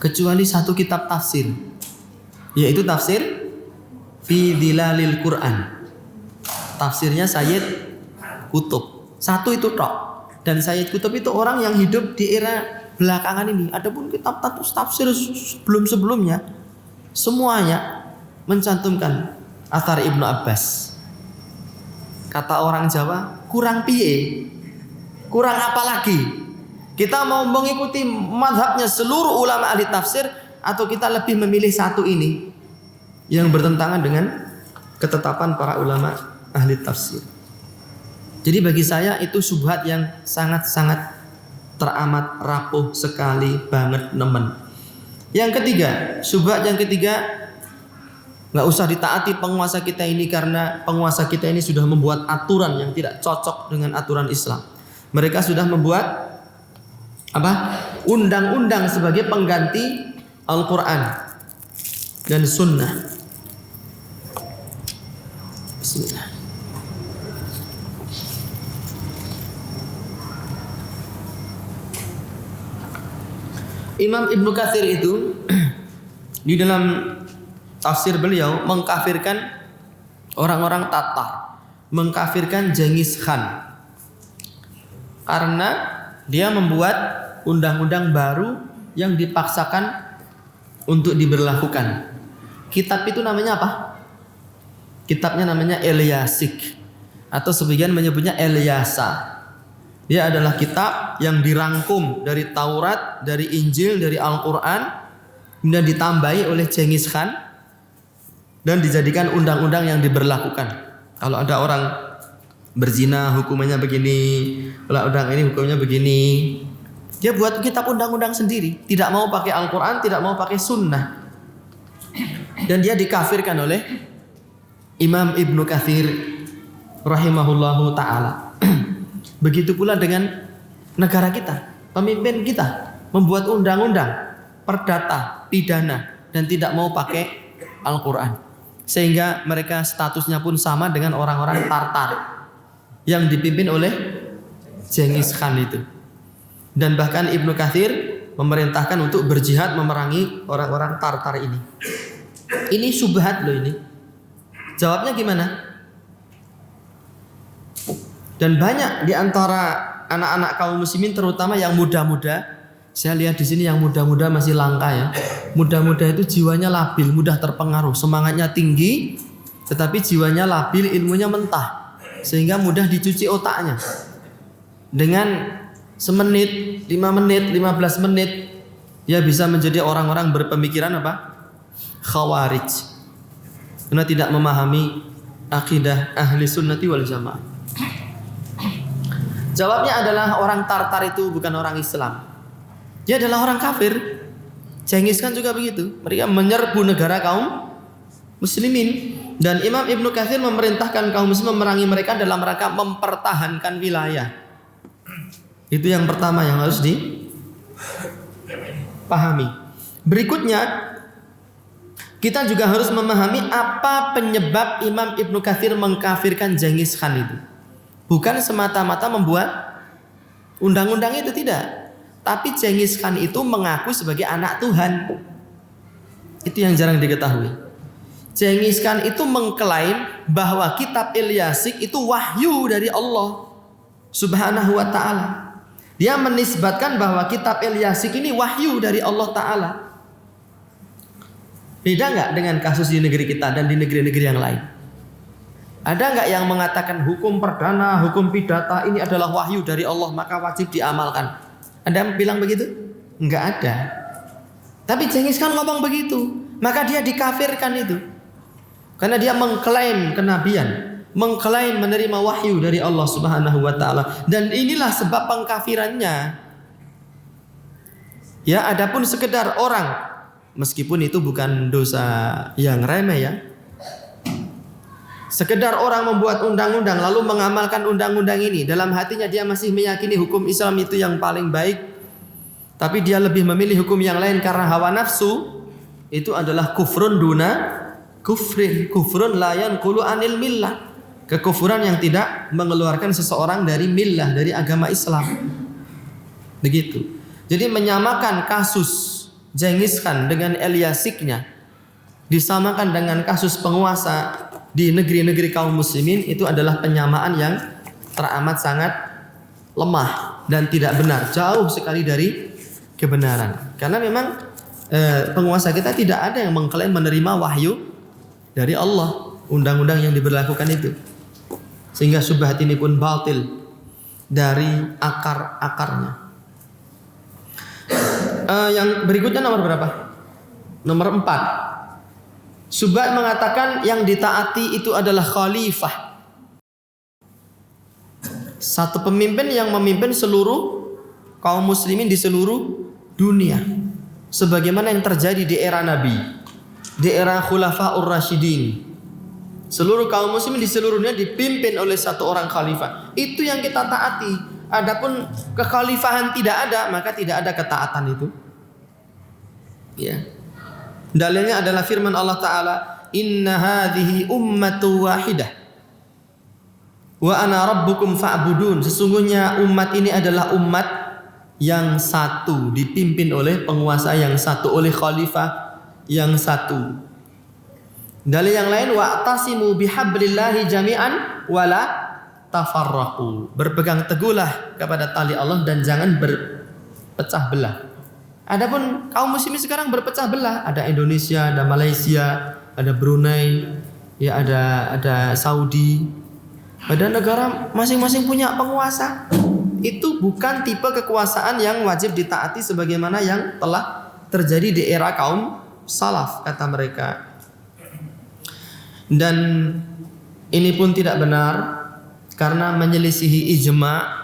kecuali satu kitab tafsir, yaitu tafsir Fi Dhilalil Quran, tafsirnya Sayyid Qutb. Satu itu tok. Dan Sayyid Qutb itu orang yang hidup di era belakangan ini. Adapun kitab tafsir sebelum-sebelumnya semuanya mencantumkan athar Ibnu Abbas. Kata orang Jawa, kurang piye? Kurang apa lagi? Kita mau mengikuti mazhabnya seluruh ulama ahli tafsir, atau kita lebih memilih satu ini yang bertentangan dengan ketetapan para ulama ahli tafsir. Jadi bagi saya itu syubhat yang sangat-sangat teramat rapuh sekali banget, nemen. Yang ketiga, syubhat yang ketiga, nggak usah ditaati penguasa kita ini karena penguasa kita ini sudah membuat aturan yang tidak cocok dengan aturan Islam. Mereka sudah membuat undang-undang sebagai pengganti Al-Quran dan Sunnah. Bismillah. Imam Ibnu Katsir itu di dalam tafsir beliau mengkafirkan orang-orang Tatar, mengkafirkan Genghis Khan karena dia membuat undang-undang baru yang dipaksakan untuk diberlakukan. Kitab itu namanya apa? Kitabnya namanya Elyasik. atau sebagian menyebutnya Elyasa. Dia adalah kitab yang dirangkum dari Taurat, dari Injil, dari Al-Quran, kemudian ditambahi oleh Genghis Khan dan dijadikan undang-undang yang diberlakukan. Kalau ada orang berzina hukumannya begini, kalau undang ini hukumnya begini. Dia buat kitab undang-undang sendiri, tidak mau pakai Al-Quran, tidak mau pakai Sunnah. Dan dia dikafirkan oleh Imam Ibnu Katsir rahimahullahu ta'ala. Begitu pula dengan negara kita, pemimpin kita membuat undang-undang, perdata, pidana, dan tidak mau pakai Al-Quran. Sehingga mereka statusnya pun sama dengan orang-orang Tartar yang dipimpin oleh Genghis Khan itu. Dan bahkan Ibnu Katsir memerintahkan untuk berjihad memerangi orang-orang Tartar ini. Ini syubhat loh ini. Jawabnya gimana? Dan banyak di antara anak-anak kaum muslimin, terutama yang muda-muda. Saya lihat di sini yang muda-muda masih langka ya. Muda-muda itu jiwanya labil, mudah terpengaruh, semangatnya tinggi, tetapi jiwanya labil, ilmunya mentah, sehingga mudah dicuci otaknya. Dengan semenit, 5 menit, 15 menit, dia bisa menjadi orang-orang berpemikiran apa? Khawarij. Karena tidak memahami akidah ahli sunnati wal jamaah. Jawabnya adalah orang Tartar itu bukan orang Islam. Dia adalah orang kafir. Genghis Khan juga begitu. Mereka menyerbu negara kaum muslimin. Dan Imam Ibnu Katsir memerintahkan kaum muslim memerangi mereka dalam rangka mempertahankan wilayah. Itu yang pertama yang harus dipahami. Berikutnya, kita juga harus memahami apa penyebab Imam Ibnu Katsir mengkafirkan Genghis Khan itu. Bukan semata-mata membuat undang-undang itu, tidak. Tapi Genghis Khan itu mengaku sebagai anak Tuhan. Itu yang jarang diketahui. Genghis Khan itu mengklaim bahwa kitab Ilyasik itu wahyu dari Allah Subhanahu wa ta'ala. Dia menisbatkan bahwa kitab Ilyasik ini wahyu dari Allah Ta'ala. Beda nggak dengan kasus di negeri kita dan di negeri-negeri yang lain? Ada nggak yang mengatakan hukum perdana, hukum pidata ini adalah wahyu dari Allah, maka wajib diamalkan? Ada yang bilang begitu? Nggak ada. Tapi Genghis Khan ngomong begitu, maka dia dikafirkan itu. Karena dia mengklaim kenabian, mengklaim menerima wahyu dari Allah Subhanahu wa ta'ala. Dan inilah sebab pengkafirannya. Ya, adapun sekedar orang, meskipun itu bukan dosa yang remeh ya, sekedar orang membuat undang-undang lalu mengamalkan undang-undang ini, dalam hatinya dia masih meyakini hukum Islam itu yang paling baik, tapi dia lebih memilih hukum yang lain karena hawa nafsu, itu adalah kufrun duna kufrin, kufrun la yanqulu anil millah, kekufuran yang tidak mengeluarkan seseorang dari millah, dari agama Islam. Begitu. Jadi menyamakan kasus Genghis Khan dengan Ilyasiknya, disamakan dengan kasus penguasa di negeri-negeri kaum muslimin, itu adalah penyamaan yang teramat sangat lemah dan tidak benar, jauh sekali dari kebenaran. Karena memang penguasa kita tidak ada yang mengklaim menerima wahyu dari Allah, undang-undang yang diberlakukan itu. Sehingga syubhat ini pun batil dari akar-akarnya. Yang berikutnya nomor berapa? Nomor 4. Syubhat mengatakan yang ditaati itu adalah khalifah, satu pemimpin yang memimpin seluruh kaum muslimin di seluruh dunia, sebagaimana yang terjadi di era Nabi, di era Khulafaur Rasyidin. Seluruh kaum muslimin di seluruh dunia dipimpin oleh satu orang khalifah. Itu yang kita taati. Adapun kekhalifahan tidak ada, maka tidak ada ketaatan itu. Ya. Dalilnya adalah firman Allah Ta'ala, inna hadhihi ummatu wahidah wa ana rabbukum fa'budun. Sesungguhnya umat ini adalah umat yang satu, dipimpin oleh penguasa yang satu, oleh khalifah yang satu. Dalil yang lain, wa'tasimu bihablillahi jami'an wala tafarraqu. Berpegang teguhlah kepada tali Allah dan jangan berpecah belah. Adapun kaum muslimin sekarang berpecah belah, ada Indonesia, ada Malaysia, ada Brunei, ya ada Saudi. Pada negara masing-masing punya penguasa. Itu bukan tipe kekuasaan yang wajib ditaati sebagaimana yang telah terjadi di era kaum salaf, kata mereka. Dan ini pun tidak benar karena menyelisihi ijma'.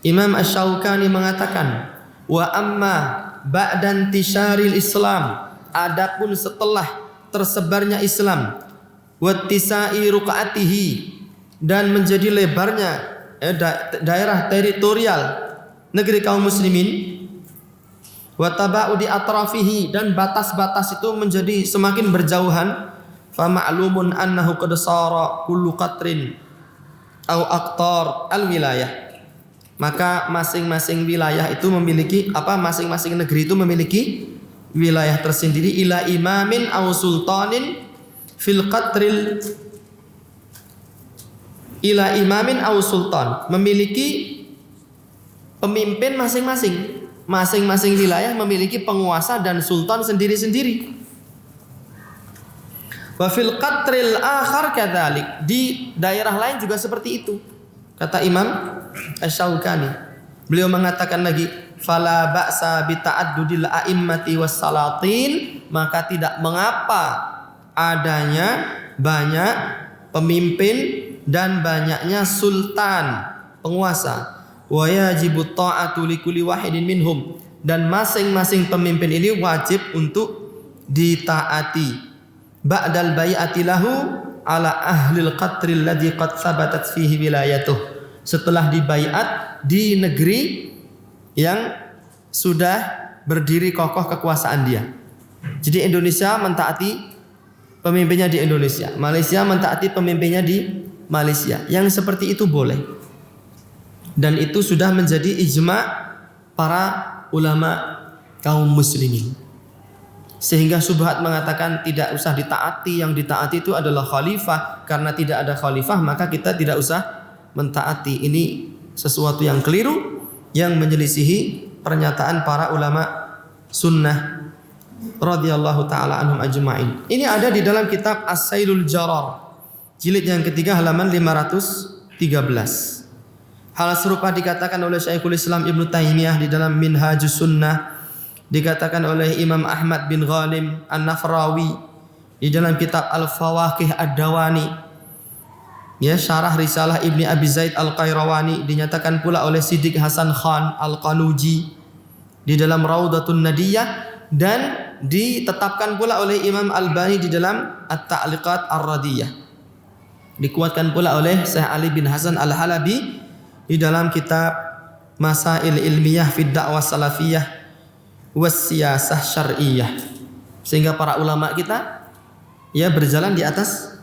Imam Asy-Syaukani mengatakan, wa amma ba'dan tisharil Islam, adapun setelah tersebarnya Islam, wattisai ruqatihi, dan menjadi lebarnya daerah teritorial negeri kaum muslimin, wa taba'udi atrafihi, dan batas-batas itu menjadi semakin berjauhan, fa ma'lumun annahu qad sara kullu qatrin au aqtar al-wilayah. Maka masing-masing wilayah itu memiliki masing-masing negeri itu memiliki wilayah tersendiri, ila imamin au sultanin fil qatril, ila imamin au sultan, memiliki pemimpin masing-masing. Masing-masing wilayah memiliki penguasa dan sultan sendiri-sendiri. Wa fil qatril akhar kadzalik, di daerah lain juga seperti itu. Kata Imam Asy-Syaukani, beliau mengatakan lagi, fala ba'sa bi ta'addudil a'immati was salatin, maka tidak mengapa adanya banyak pemimpin dan banyaknya sultan, penguasa. Wa yajibu ta'atu likulli wahidin minhum, dan masing-masing pemimpin ini wajib untuk ditaati. Ba'dal bai'ati lahu ala ahlil qatril ladzi qad thabatat fihi wilayatuh, setelah dibaiat di negeri yang sudah berdiri kokoh kekuasaan dia. Jadi Indonesia mentaati pemimpinnya di Indonesia, Malaysia mentaati pemimpinnya di Malaysia. Yang seperti itu boleh. Dan itu sudah menjadi ijma' para ulama kaum muslimin. Sehingga syubhat mengatakan tidak usah ditaati, yang ditaati itu adalah khalifah. Karena tidak ada khalifah maka kita tidak usah mentaati. Ini sesuatu yang keliru, yang menyelisihi pernyataan para ulama sunnah radhiyallahu taala anhum ajma'in. Ini ada di dalam kitab As-Sailul Jarar, jilid yang ketiga halaman 513. Hal serupa dikatakan oleh Syekhul Islam Ibnu Taimiyah di dalam Minhajus Sunnah, dikatakan oleh Imam Ahmad bin Ghanim An-Nafrawi di dalam kitab Al-Fawaqih Ad-Dawani, ya, syarah risalah Ibni Abi Zaid Al-Qayrawani, dinyatakan pula oleh Siddiq Hasan Khan Al-Qanuji di dalam Raudatun Nadiyah, dan ditetapkan pula oleh Imam Albani di dalam At-Ta'liqat Ar-Radiyah, dikuatkan pula oleh Syekh Ali bin Hasan Al-Halabi di dalam kitab Masail Ilmiyah fid Da'wah Salafiyah was Siyasah Syar'iyyah. Sehingga para ulama kita ya berjalan di atas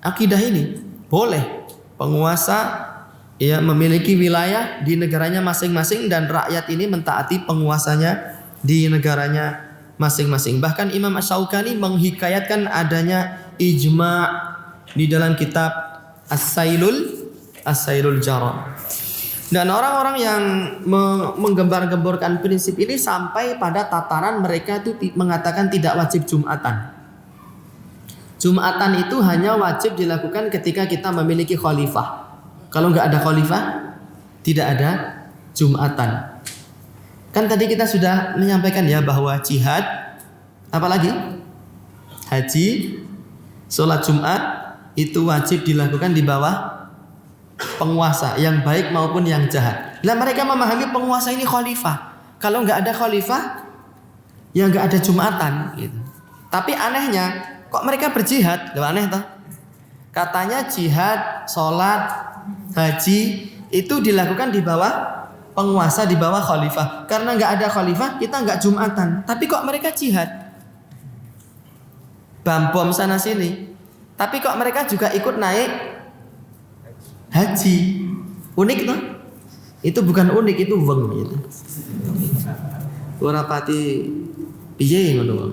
akidah ini. Boleh penguasa ya memiliki wilayah di negaranya masing-masing, dan rakyat ini mentaati penguasanya di negaranya masing-masing. Bahkan Imam Asy-Syaukani menghikayatkan adanya ijma' di dalam kitab As-Sailul Jarar. Dan orang-orang yang menggembar-gemborkan prinsip ini sampai pada tataran mereka itu mengatakan tidak wajib Jumatan. Jumatan itu hanya wajib dilakukan ketika kita memiliki khalifah. Kalau nggak ada khalifah, tidak ada Jumatan. Kan tadi kita sudah menyampaikan ya bahwa jihad, apalagi haji, sholat Jumat itu wajib dilakukan di bawah penguasa yang baik maupun yang jahat. Nah, mereka memahami penguasa ini khalifah. Kalau nggak ada khalifah, ya nggak ada Jumatan gitu. Tapi anehnya, kok mereka berjihad? Loh, aneh toh? Katanya jihad, sholat, haji itu dilakukan di bawah penguasa, di bawah khalifah. Karena nggak ada khalifah, kita nggak Jumatan. Tapi kok mereka jihad? Bom sana sini. Tapi kok mereka juga ikut naik haji. Unik toh? Itu bukan unik, itu weng gitu. Ora pati piye ngono.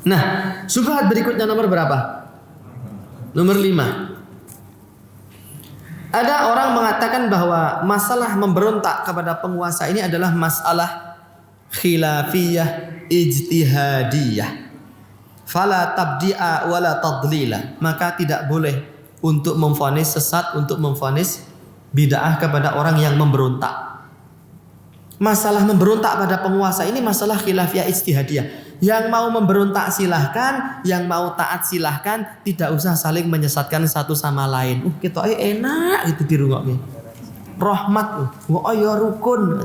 Nah, syubhat berikutnya nomor berapa? Nomor 5. Ada orang mengatakan bahwa masalah memberontak kepada penguasa ini adalah masalah khilafiyah ijtihadiyah. Fala tabdi'a wala tadlila. Maka tidak boleh untuk memvonis sesat, untuk memvonis bid'ah kepada orang yang memberontak. Masalah memberontak pada penguasa ini masalah khilafiyah ijtihadiyah. Yang mau memberontak silahkan, yang mau taat silahkan, tidak usah saling menyesatkan satu sama lain. Kita enak itu di rumah ini. Rahmat, ya rukun.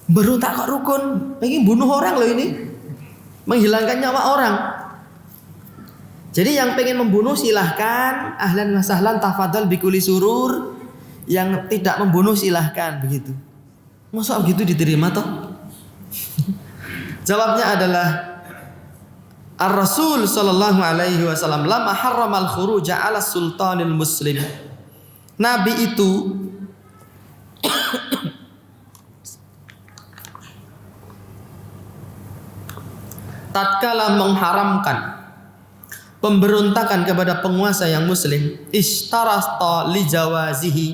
Berontak kok rukun? Pengen bunuh orang loh ini, menghilangkan nyawa orang. Jadi yang pengen membunuh silahkan, ahlan wa sahlan, tafadhal bikuli surur. Yang tidak membunuh silahkan, begitu. Masa begitu diterima toh? Jawabnya adalah Ar-Rasul sallallahu alaihi wasallam lama harramal khuruja ala sultanil muslim. Nabi itu tatkala mengharamkan pemberontakan kepada penguasa yang muslim, ishtarasta li jawazihi,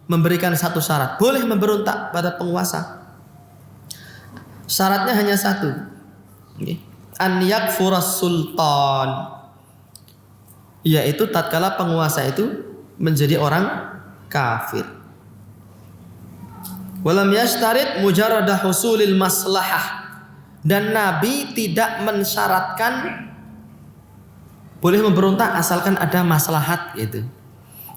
memberikan satu syarat, boleh memberontak pada penguasa. Syaratnya hanya satu, an yakfuras sultan, yaitu tatkala penguasa itu menjadi orang kafir. Walam yashtarit mujarrada husulil maslahah, dan Nabi tidak mensyaratkan boleh memberontak asalkan ada maslahat gitu.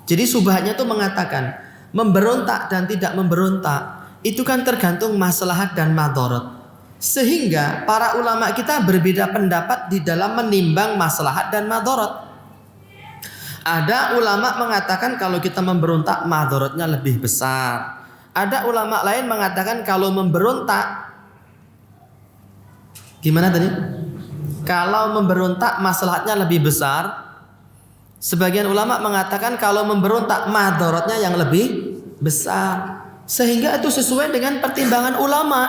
Jadi subhatnya itu mengatakan memberontak dan tidak memberontak itu kan tergantung maslahat dan madarat. Sehingga para ulama kita berbeda pendapat di dalam menimbang maslahat dan madarat. Ada ulama mengatakan kalau kita memberontak madaratnya lebih besar. Ada ulama lain mengatakan kalau memberontak, gimana tadi? Kalau memberontak maslahatnya lebih besar. Sebagian ulama mengatakan kalau memberontak madaratnya yang lebih besar. Sehingga itu sesuai dengan pertimbangan ulama.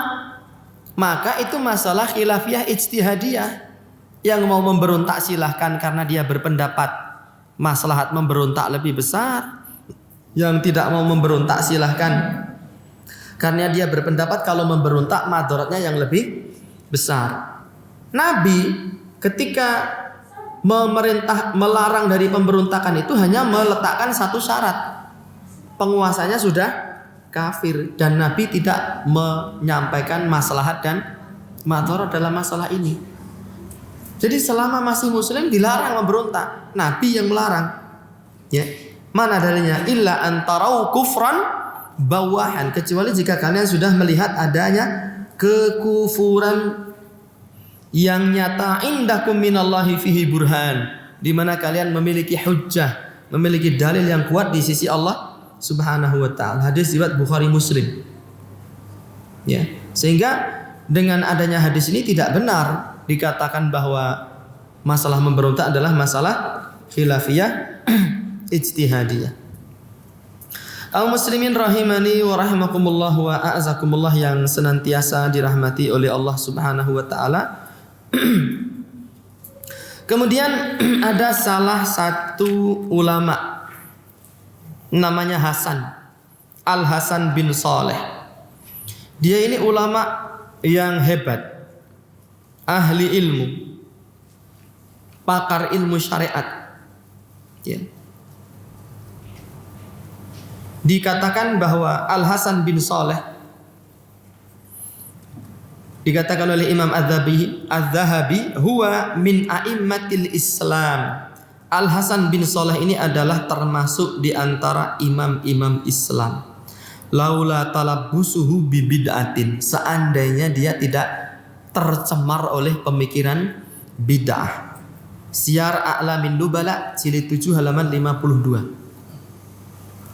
Maka itu masalah khilafiyah ijtihadiyah. Yang mau memberontak silahkan karena dia berpendapat maslahat memberontak lebih besar. Yang tidak mau memberontak silahkan karena dia berpendapat kalau memberontak madaratnya yang lebih besar. Nabi ketika memerintah melarang dari pemberontakan itu hanya meletakkan satu syarat. Penguasanya sudah kafir dan Nabi tidak menyampaikan maslahat dan madarat dalam masalah ini. Jadi selama masih muslim dilarang memberontak. Nabi yang melarang. Ya. Mana dalilnya? Illa antarau kufran bawahan, kecuali jika kalian sudah melihat adanya kekufuran yang nyata, indakum minallahi fihi burhan, di mana kalian memiliki hujjah, memiliki dalil yang kuat di sisi Allah Subhanahu wa taala. Hadis riwayat Bukhari Muslim. Ya, sehingga dengan adanya hadis ini tidak benar dikatakan bahwa masalah memberontak adalah masalah khilafiyah ijtihadiyah. Kaum muslimin rahimani wa rahimakumullah wa a'azakumullah yang senantiasa dirahmati oleh Allah Subhanahu wa taala. Kemudian ada salah satu ulama namanya Hasan, Al-Hasan bin Saleh. Dia ini ulama yang hebat, ahli ilmu, pakar ilmu syariat. Ya. Dikatakan bahwa Al-Hasan bin Saleh, dikatakan oleh Imam Az-Zahabi, huwa min a'immatil Islam. Al-Hasan bin Saleh ini adalah termasuk di antara imam-imam Islam. Laula talabbusuhu bi bid'atin, seandainya dia tidak tercemar oleh pemikiran bid'ah. Syiar A'lamin Nubala jilid 7 halaman 52.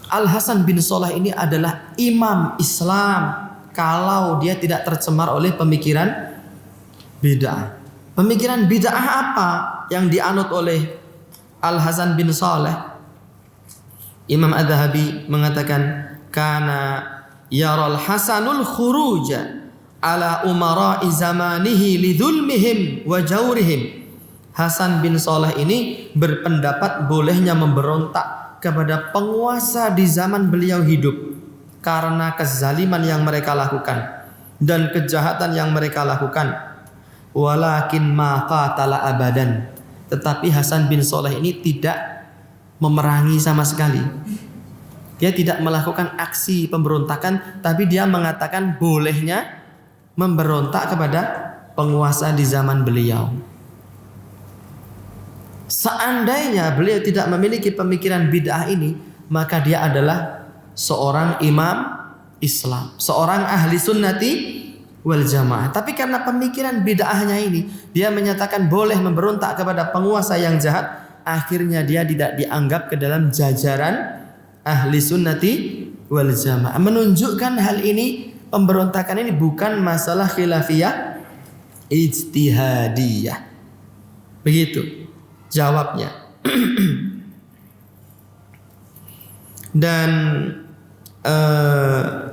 Al-Hasan bin Saleh ini adalah imam Islam kalau dia tidak tercemar oleh pemikiran bid'ah. Pemikiran bid'ah apa yang dianut oleh Al-Hasan bin Saleh? Imam Az-Zahabi mengatakan kana yaral Hasanul khuruja ala umara'i zamanihi lidzulmihim wa jawrihim. Hasan bin Saleh ini berpendapat bolehnya memberontak kepada penguasa di zaman beliau hidup karena kezaliman yang mereka lakukan dan kejahatan yang mereka lakukan. Walakin ma qatala abadan, tetapi Hasan bin Saleh ini tidak memerangi sama sekali. Dia tidak melakukan aksi pemberontakan, tapi dia mengatakan bolehnya memberontak kepada penguasa di zaman beliau. Seandainya beliau tidak memiliki pemikiran bid'ah ini, maka dia adalah seorang imam Islam, seorang ahli sunnati wal jamaah. Tapi karena pemikiran bid'ahnya ini, dia menyatakan boleh memberontak kepada penguasa yang jahat, akhirnya dia tidak dianggap ke dalam jajaran ahli sunnati wal jamaah. Menunjukkan hal ini, pemberontakan ini bukan masalah khilafiyah, ijtihadiyah. Begitu jawabnya. Dan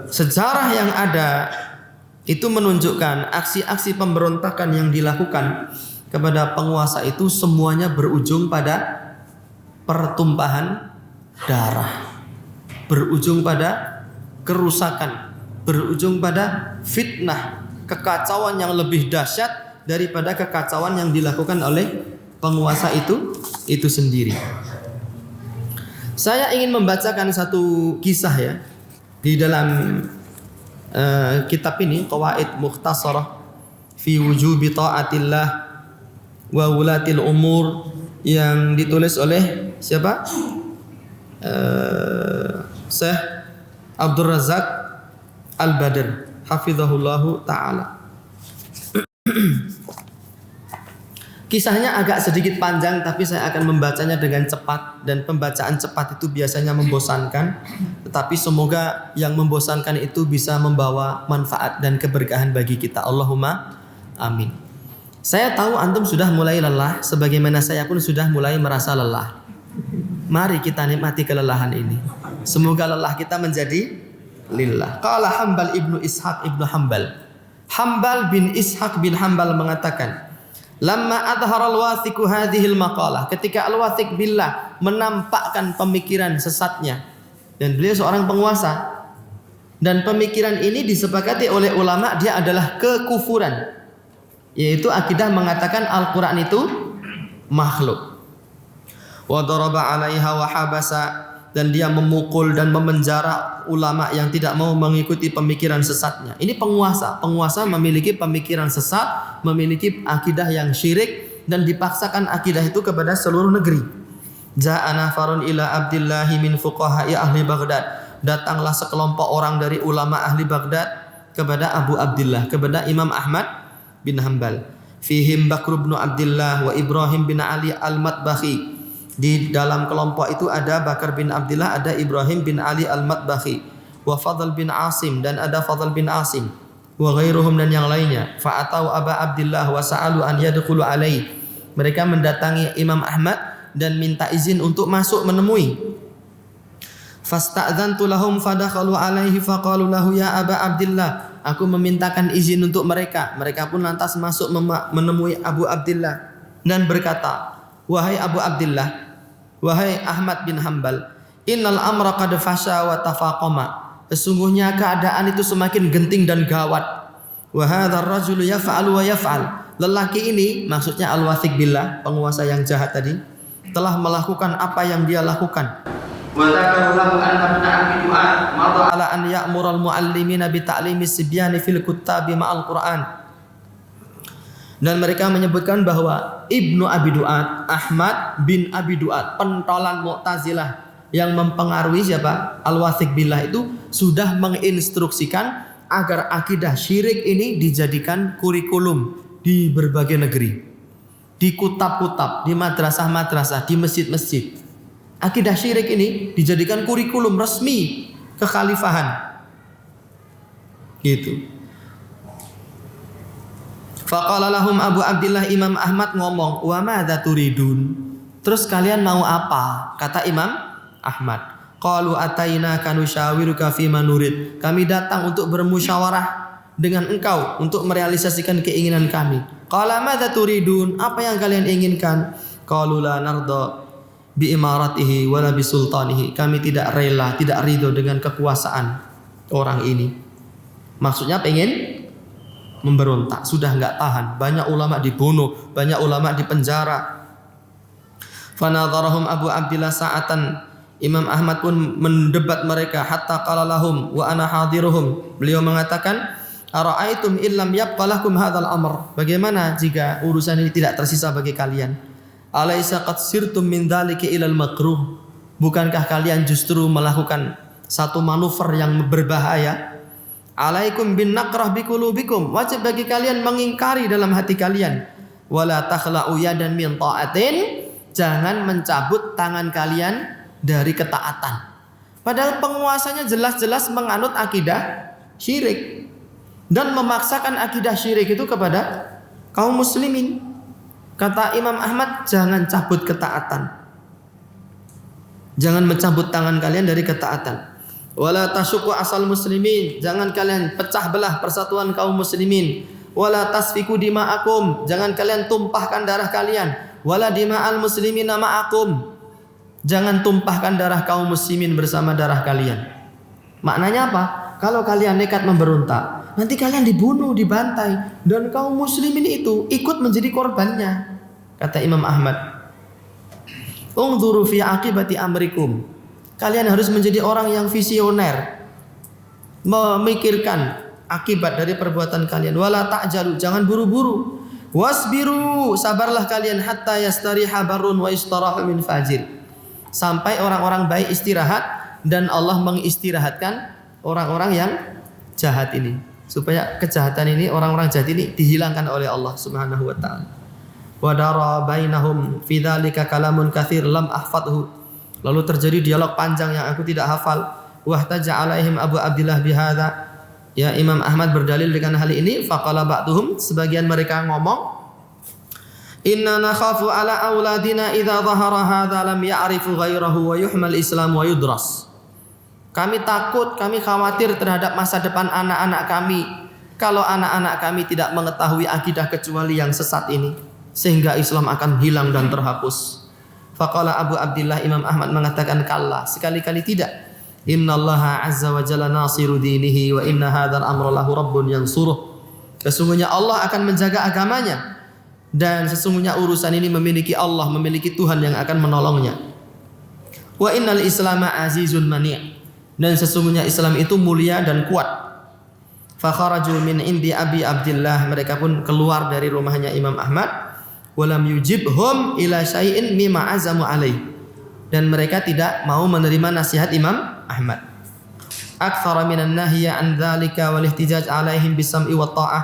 sejarah yang ada itu menunjukkan aksi-aksi pemberontakan yang dilakukan kepada penguasa itu semuanya berujung pada pertumpahan darah, berujung pada kerusakan, berujung pada fitnah, kekacauan yang lebih dahsyat daripada kekacauan yang dilakukan oleh penguasa itu sendiri. Saya ingin membacakan satu kisah ya di dalam kitab ini, Qawaid Mukhtasarah fi wujubi ta'atillah wa wulatil umur, yang ditulis oleh siapa? Syekh Abdul Razak Al-Badr hafizahullahu ta'ala. Kisahnya agak sedikit panjang, tapi saya akan membacanya dengan cepat, dan pembacaan cepat itu biasanya membosankan, tetapi semoga yang membosankan itu bisa membawa manfaat dan keberkahan bagi kita. Allahumma amin. Saya tahu antum sudah mulai lelah, sebagaimana saya pun sudah mulai merasa lelah. Mari kita nikmati kelelahan ini. Semoga lelah kita menjadi lillah. Qala Hambal ibnu Ishaq ibnu Hambal. Hambal bin Ishaq bin Hambal mengatakan, lamma adhara al-wathiqu hadhil maqalah, ketika al-wathiq billah menampakkan pemikiran sesatnya, dan beliau seorang penguasa, dan pemikiran ini disepakati oleh ulama dia adalah kekufuran, yaitu akidah mengatakan Al-Quran itu makhluk. Wa daraba 'alaiha wa habasa, dan dia memukul dan memenjara ulama yang tidak mau mengikuti pemikiran sesatnya. Ini penguasa memiliki pemikiran sesat, memiliki akidah yang syirik, dan dipaksakan akidah itu kepada seluruh negeri. Ja'a nafarun ila Abdillahi min fuqaha'i ahli Baghdad, datanglah sekelompok orang dari ulama ahli Baghdad kepada Abu Abdillah, kepada Imam Ahmad bin Hanbal. Fihim Bakr bin Abdillah wa Ibrahim bin Ali al-Matbakhi. Di dalam kelompok itu ada Bakar bin Abdillah, ada Ibrahim bin Ali al-Matbakhi, wa Fadl bin Asim, dan ada Fadl bin Asim, wa ghairuhum, dan yang lainnya. Fa'atau Aba Abdillah wa sa'alu an yadkhulu alaihi. Mereka mendatangi Imam Ahmad dan minta izin untuk masuk menemui. Fasta'dzantu lahum fadakhalu alaihi faqalu lahu ya Aba Abdillah. Aku memintakan izin untuk mereka. Mereka pun lantas masuk menemui Abu Abdillah dan berkata, wahai Abu Abdillah, wahai Ahmad bin Hanbal, innal amra qad fasha wa tafaqama. Sesungguhnya keadaan itu semakin genting dan gawat. Wa hadzal rajulu yaf'alu wa yaf'al. Lelaki ini, maksudnya al-wathiq billah, penguasa yang jahat tadi, telah melakukan apa yang dia lakukan. Wa dzakara lahu anna ibn Abi Du'ad madha ala an ya'mura al-muallimina bi ta'limi sibyani fil kuttabi ma'al Qur'an. Dan mereka menyebutkan bahwa Ibnu Abi Du'ad, Ahmad bin Abi Du'ad, pentolan Mu'tazilah yang mempengaruhi siapa? Al-Wathiq billah itu sudah menginstruksikan agar akidah syirik ini dijadikan kurikulum di berbagai negeri, di kutab-kutab, di madrasah-madrasah, di masjid-masjid. Akidah syirik ini dijadikan kurikulum resmi kekhalifahan. Gitu. Faqala lahum Abu Abdillah, Imam Ahmad ngomong, wa madza turidun? Terus kalian mau apa? Kata Imam Ahmad. Qalu ataina kanusyawiruka fi manurid. Kami datang untuk bermusyawarah dengan engkau untuk merealisasikan keinginan kami. Qala madza turidun? Apa yang kalian inginkan? Qalu la narda bi imaratihi wa la bi sultanihi. Kami tidak rela, tidak ridho dengan kekuasaan orang ini. Maksudnya pengen memberontak, sudah enggak tahan. Banyak ulama dibunuh, banyak ulama dipenjara. Fanadharahum Abu Abdillah sa'atan. Imam Ahmad pun mendebat mereka hatta qala lahum wa ana hadiruhum. Beliau mengatakan, ara'aitum illam yabqa lakum hadzal amr. Bagaimana jika urusan ini tidak tersisa bagi kalian? Alaisa qad sirtum min dzalika ilal makruh. Bukankah kalian justru melakukan satu manuver yang berbahaya? Alaikum bin naqrah bi qulubikum. Wajib bagi kalian mengingkari dalam hati kalian. Wala takhla'u yadan min ta'atin. Jangan mencabut tangan kalian dari ketaatan. Padahal penguasanya jelas-jelas menganut akidah syirik dan memaksakan akidah syirik itu kepada kaum muslimin. Kata Imam Ahmad, jangan cabut ketaatan. Jangan mencabut tangan kalian dari ketaatan. Wala tasyuku asal muslimin. Jangan kalian pecah belah persatuan kaum muslimin. Wala tasfiku dima'akum. Jangan kalian tumpahkan darah kalian. Wala dima'al muslimina ma'akum. Jangan tumpahkan darah kaum muslimin bersama darah kalian. Maknanya apa? Kalau kalian nekat memberontak, nanti kalian dibunuh, dibantai, dan kaum muslimin itu ikut menjadi korbannya. Kata Imam Ahmad, ungdzuru fi aqibati amrikum. Kalian harus menjadi orang yang visioner, memikirkan akibat dari perbuatan kalian. Wala ta'jalu, jangan buru-buru. Wasbiru, sabarlah kalian hatta yastariha barun wa istaraha min fajir. Sampai orang-orang baik istirahat dan Allah mengistirahatkan orang-orang yang jahat ini, supaya kejahatan ini, orang-orang jahat ini dihilangkan oleh Allah Subhanahu wa taala. Wa dara bainahum fi dzalika kalamun katsir lam ahfadhu. Lalu terjadi dialog panjang yang aku tidak hafal. Wahtaja alaihim Abu Abdillah bihadza. Ya, Imam Ahmad berdalil dengan hal ini. Faqala ba'duhum, sebagian mereka ngomong, inna nakhafu ala auladina idza dhahara hadza lam ya'rifu ghairahu wa yuhmal Islam wa yudras. Kami takut, kami khawatir terhadap masa depan anak-anak kami kalau anak-anak kami tidak mengetahui akidah kecuali yang sesat ini, sehingga Islam akan hilang dan terhapus. Faqala Abu Abdillah, Imam Ahmad mengatakan, kalla, sekali-kali tidak. Innallaha azza wa jalla nasiru dinihi wa inna hadzal amra lahu rabbun yansuruh. Sesungguhnya Allah akan menjaga agamanya dan sesungguhnya urusan ini memiliki Allah, memiliki Tuhan yang akan menolongnya. Wa innal islama azizun mani'. Dan sesungguhnya Islam itu mulia dan kuat. Fa kharaju min indi Abi Abdillah. Mereka pun keluar dari rumahnya Imam Ahmad. Walam yujibhum ila syai'in mimma azamu alaih. Dan mereka tidak mau menerima nasihat Imam Ahmad. Aktsara minan nahya an dzalika wal ihtijaj alaihim bisam'i wa ta'ah.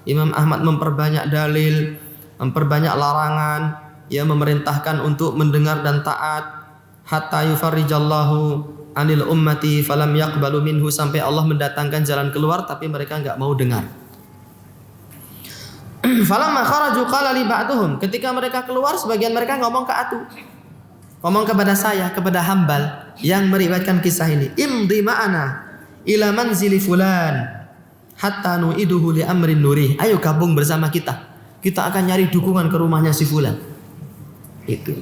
Imam Ahmad memperbanyak dalil, memperbanyak larangan, ia memerintahkan untuk mendengar dan taat, hatta yufarrijallahu anil ummati falam yaqbalu minhu, sampai Allah mendatangkan jalan keluar tapi mereka enggak mau dengar. Falamma kharaju qala li ba'duhum, ketika mereka keluar sebagian mereka ngomong ke aku, ngomong kepada saya, kepada Hambal yang meriwayatkan kisah ini, imdi ma'ana ila manzili fulan hatta nu'iduhu li amrin nurih. Ayo gabung bersama kita. Kita akan nyari dukungan ke rumahnya si fulan. Itu.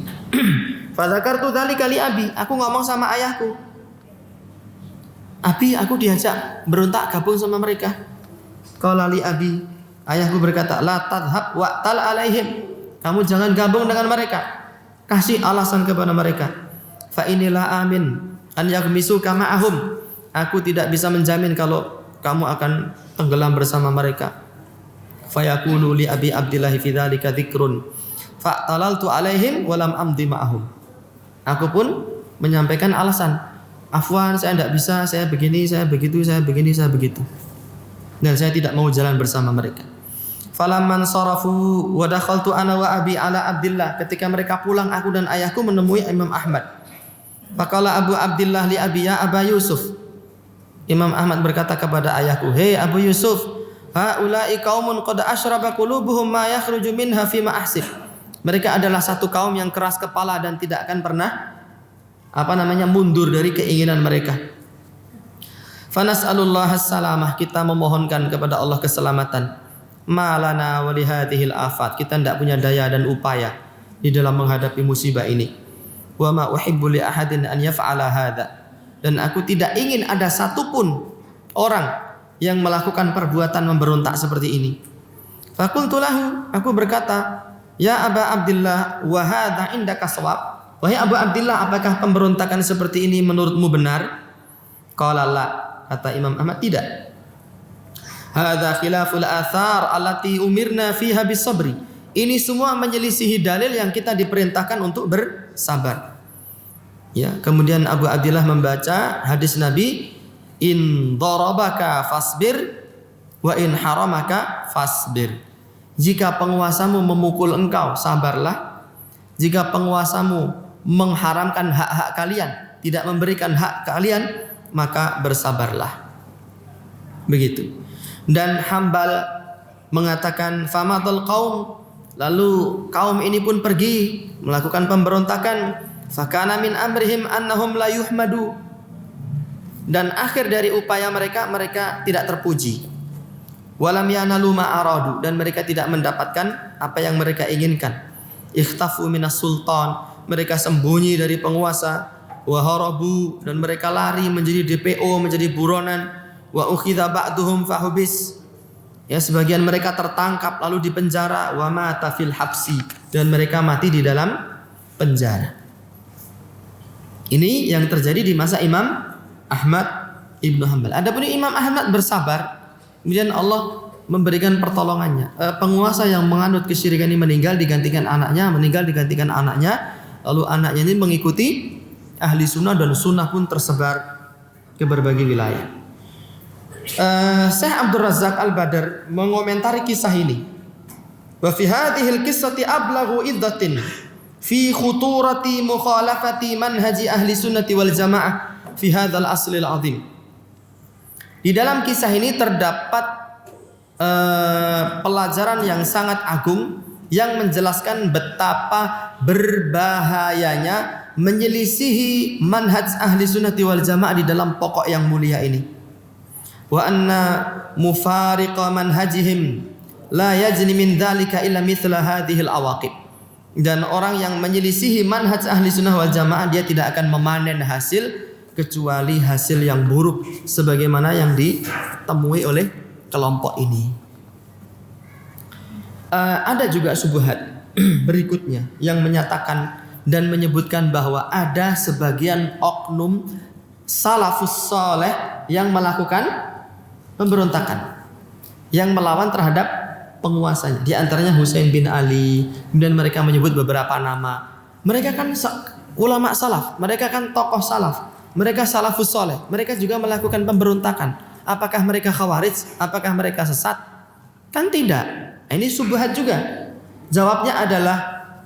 Fadzakartu dzalika li abi. Aku ngomong sama ayahku. Abi, aku diajak berontak gabung sama mereka. Qala li abi. Ayahku berkata, la tadhhab wa tal alaihim. Kamu jangan gabung dengan mereka. Kasih alasan kepada mereka. Fa inilah amin an yaghmisu kama ahum. Aku tidak bisa menjamin kalau kamu akan tenggelam bersama mereka. Fa yakunu li Abi Abdillah fi dzalika dzikrun. Fa talaltu alaihim wa lam amdi ma'ahum. Aku pun menyampaikan alasan. Afwan, saya tidak bisa, saya begini, saya begitu, saya begini, saya begitu. Dan saya tidak mau jalan bersama mereka. Falamman sarafu wa dakhaltu ana wa abi ala Abdillah. Ketika mereka pulang, aku dan ayahku menemui Imam Ahmad. Faqala Abu Abdillah li abi ya Aba Yusuf. Imam Ahmad berkata kepada ayahku, "Hei Abu Yusuf, haula'i qaumun qad asyraba qulubuhum ma yakhruju minha fi ma ahsib." Mereka adalah satu kaum yang keras kepala dan tidak akan pernah mundur dari keinginan mereka. Fanas'alullah as-salamah, kita memohonkan kepada Allah keselamatan. Malana wa lihadhil afat, kita tidak punya daya dan upaya di dalam menghadapi musibah ini. Wa ma uhibbu li ahadin an yaf'ala hadza, dan aku tidak ingin ada satupun orang yang melakukan perbuatan memberontak seperti ini. Faqultu lahu, aku berkata, ya Aba Abdillah, wa hadza indaka shawab. Wahai Abu Abdillah, apakah pemberontakan seperti ini menurutmu benar? Qala la, kata Imam Ahmad, tidak. Hadza khilaful athar allati umirna fiha bisabri. Ini semua menyelisihi dalil yang kita diperintahkan untuk bersabar. Ya, kemudian Abu Abdillah membaca hadis Nabi, in darabaka fasbir wa in haramaka fasbir. Jika penguasamu memukul engkau, sabarlah. Jika penguasamu mengharamkan hak-hak kalian, tidak memberikan hak kalian, maka bersabarlah. Begitu. Dan Hambal mengatakan famadul qaum, lalu kaum ini pun pergi melakukan pemberontakan. Fakana min amrihim annahum la yuhmadu, dan akhir dari upaya mereka tidak terpuji. Walam yanalu ma aradu, dan mereka tidak mendapatkan apa yang mereka inginkan. Ikhtafu minas sultan, mereka sembunyi dari penguasa. Wa harabu, dan mereka lari menjadi DPO, menjadi buronan. Wa ukhidha ba'duhum fahubis, ya, sebagian mereka tertangkap lalu dipenjara. Wa mata fil habsi, dan mereka mati di dalam penjara. Ini yang terjadi di masa Imam Ahmad Ibnu Hanbal. Adapun Imam Ahmad bersabar, kemudian Allah memberikan pertolongannya. Penguasa yang menganut kesyirikan ini meninggal digantikan anaknya, lalu anaknya ini mengikuti ahli sunnah, dan sunnah pun tersebar ke berbagai wilayah. Syekh Abdul Razak Al-Badr mengomentari kisah ini. Wa fi hadhil qissati ablaghu iddatin fi khuturati mukhalafati manhaji ahli sunnati wal jamaah fi hadzal aslil azim. Di dalam kisah ini terdapat pelajaran yang sangat agung yang menjelaskan betapa berbahayanya menyelisihi manhaj ahli sunnati wal jamaah di dalam pokok yang mulia ini. Wa anna mufariqa manhajihim la yajni min dzalika illa mithla hadhil awaqib. Dan orang yang menyelisihi manhaj ahli sunnah wal jamaah, dia tidak akan memanen hasil kecuali hasil yang buruk sebagaimana yang ditemui oleh kelompok ini. Ada juga syubhat berikutnya yang menyatakan dan menyebutkan bahwa ada sebagian oknum salafus saleh yang melakukan pemberontakan, yang melawan terhadap penguasanya. Di antaranya Husain bin Ali. Kemudian mereka menyebut beberapa nama. Mereka kan ulama salaf, mereka kan tokoh salaf, mereka salafus saleh. Mereka juga melakukan pemberontakan. Apakah mereka khawarij? Apakah mereka sesat? Kan tidak. Ini syubhat juga. Jawabnya adalah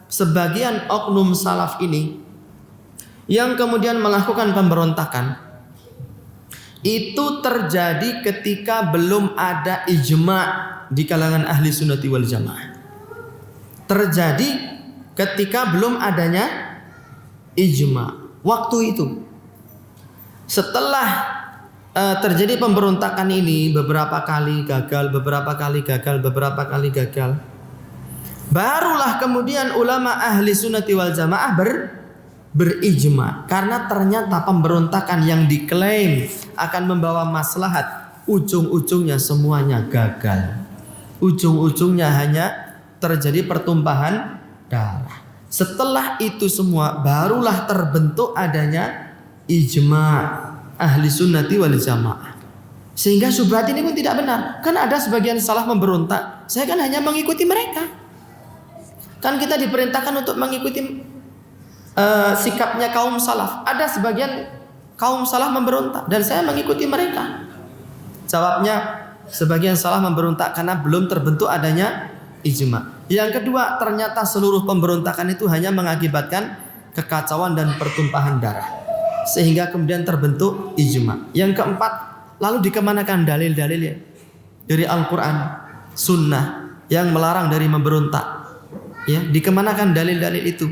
sebagian oknum salaf ini yang kemudian melakukan pemberontakan itu terjadi ketika belum ada ijma' di kalangan ahli sunnati wal jamaah. Terjadi ketika belum adanya ijma' waktu itu. Setelah terjadi pemberontakan ini beberapa kali gagal, barulah kemudian ulama ahli sunnati wal jamaah berijma, karena ternyata pemberontakan yang diklaim akan membawa maslahat, ujung-ujungnya semuanya gagal. Ujung-ujungnya hanya terjadi pertumpahan darah. Setelah itu semua barulah terbentuk adanya ijma' ahli sunnati wal jamaah. Sehingga syubhat ini pun tidak benar. Kan ada sebagian salah memberontak, saya kan hanya mengikuti mereka. Kan kita diperintahkan untuk mengikuti sikapnya kaum salaf. Ada sebagian kaum salaf memberontak dan saya mengikuti mereka. Jawabnya, sebagian salah memberontak karena belum terbentuk adanya ijma'. Yang kedua, ternyata seluruh pemberontakan itu hanya mengakibatkan kekacauan dan pertumpahan darah, sehingga kemudian terbentuk ijma'. Yang keempat, lalu dikemanakan dalil-dalilnya dari Al-Quran, Sunnah yang melarang dari memberontak? Ya, dikemanakan dalil-dalil itu?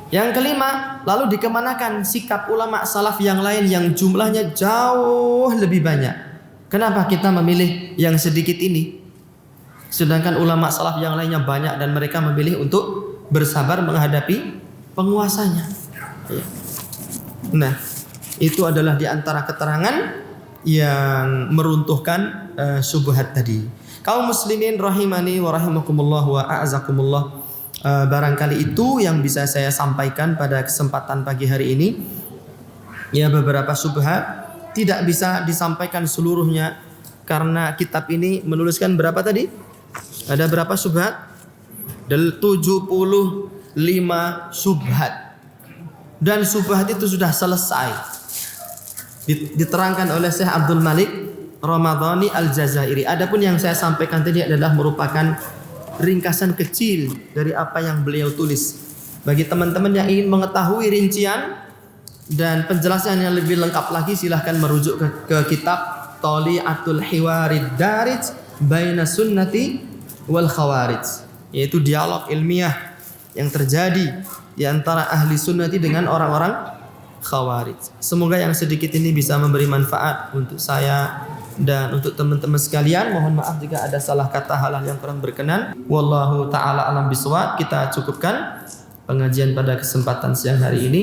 Yang kelima, lalu dikemanakan sikap ulama salaf yang lain yang jumlahnya jauh lebih banyak? Kenapa kita memilih yang sedikit ini, sedangkan ulama salaf yang lainnya banyak dan mereka memilih untuk bersabar menghadapi penguasanya? Ya. Nah, itu adalah di antara keterangan yang meruntuhkan syubhat tadi. Kaum muslimin rahimani wa rahimakumullah wa a'azakumullah. Barangkali itu yang bisa saya sampaikan pada kesempatan pagi hari ini. Ya, beberapa syubhat tidak bisa disampaikan seluruhnya karena kitab ini menuliskan berapa tadi? Ada berapa syubhat? 75 syubhat. Dan syubhat itu sudah selesai diterangkan oleh Syekh Abdul Malik Ramadhani Al-Jazairi. Adapun yang saya sampaikan tadi adalah merupakan ringkasan kecil dari apa yang beliau tulis. Bagi teman-teman yang ingin mengetahui rincian dan penjelasan yang lebih lengkap lagi, silahkan merujuk ke kitab Thali'atul Hiwarid Darij Baina Sunnati wal Khawarij, yaitu dialog ilmiah yang terjadi di antara ahli sunnati dengan orang-orang Khawarij. Semoga yang sedikit ini bisa memberi manfaat untuk saya dan untuk teman-teman sekalian. Mohon maaf jika ada salah kata, hal yang kurang berkenan. Wallahu ta'ala alam bisawab. Kita cukupkan pengajian pada kesempatan siang hari ini.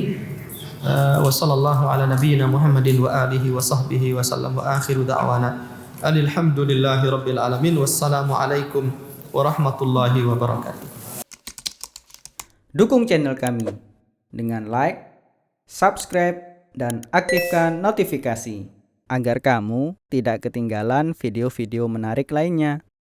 Wa sallallahu ala nabiyyina Muhammadin wa alihi wa sahbihi wa sallam, wa akhiru da'wana alhamdulillahi rabbil alamin. Wassalamu alaikum warahmatullahi wabarakatuh. Dukung channel kami dengan like, subscribe, dan aktifkan notifikasi agar kamu tidak ketinggalan video-video menarik lainnya.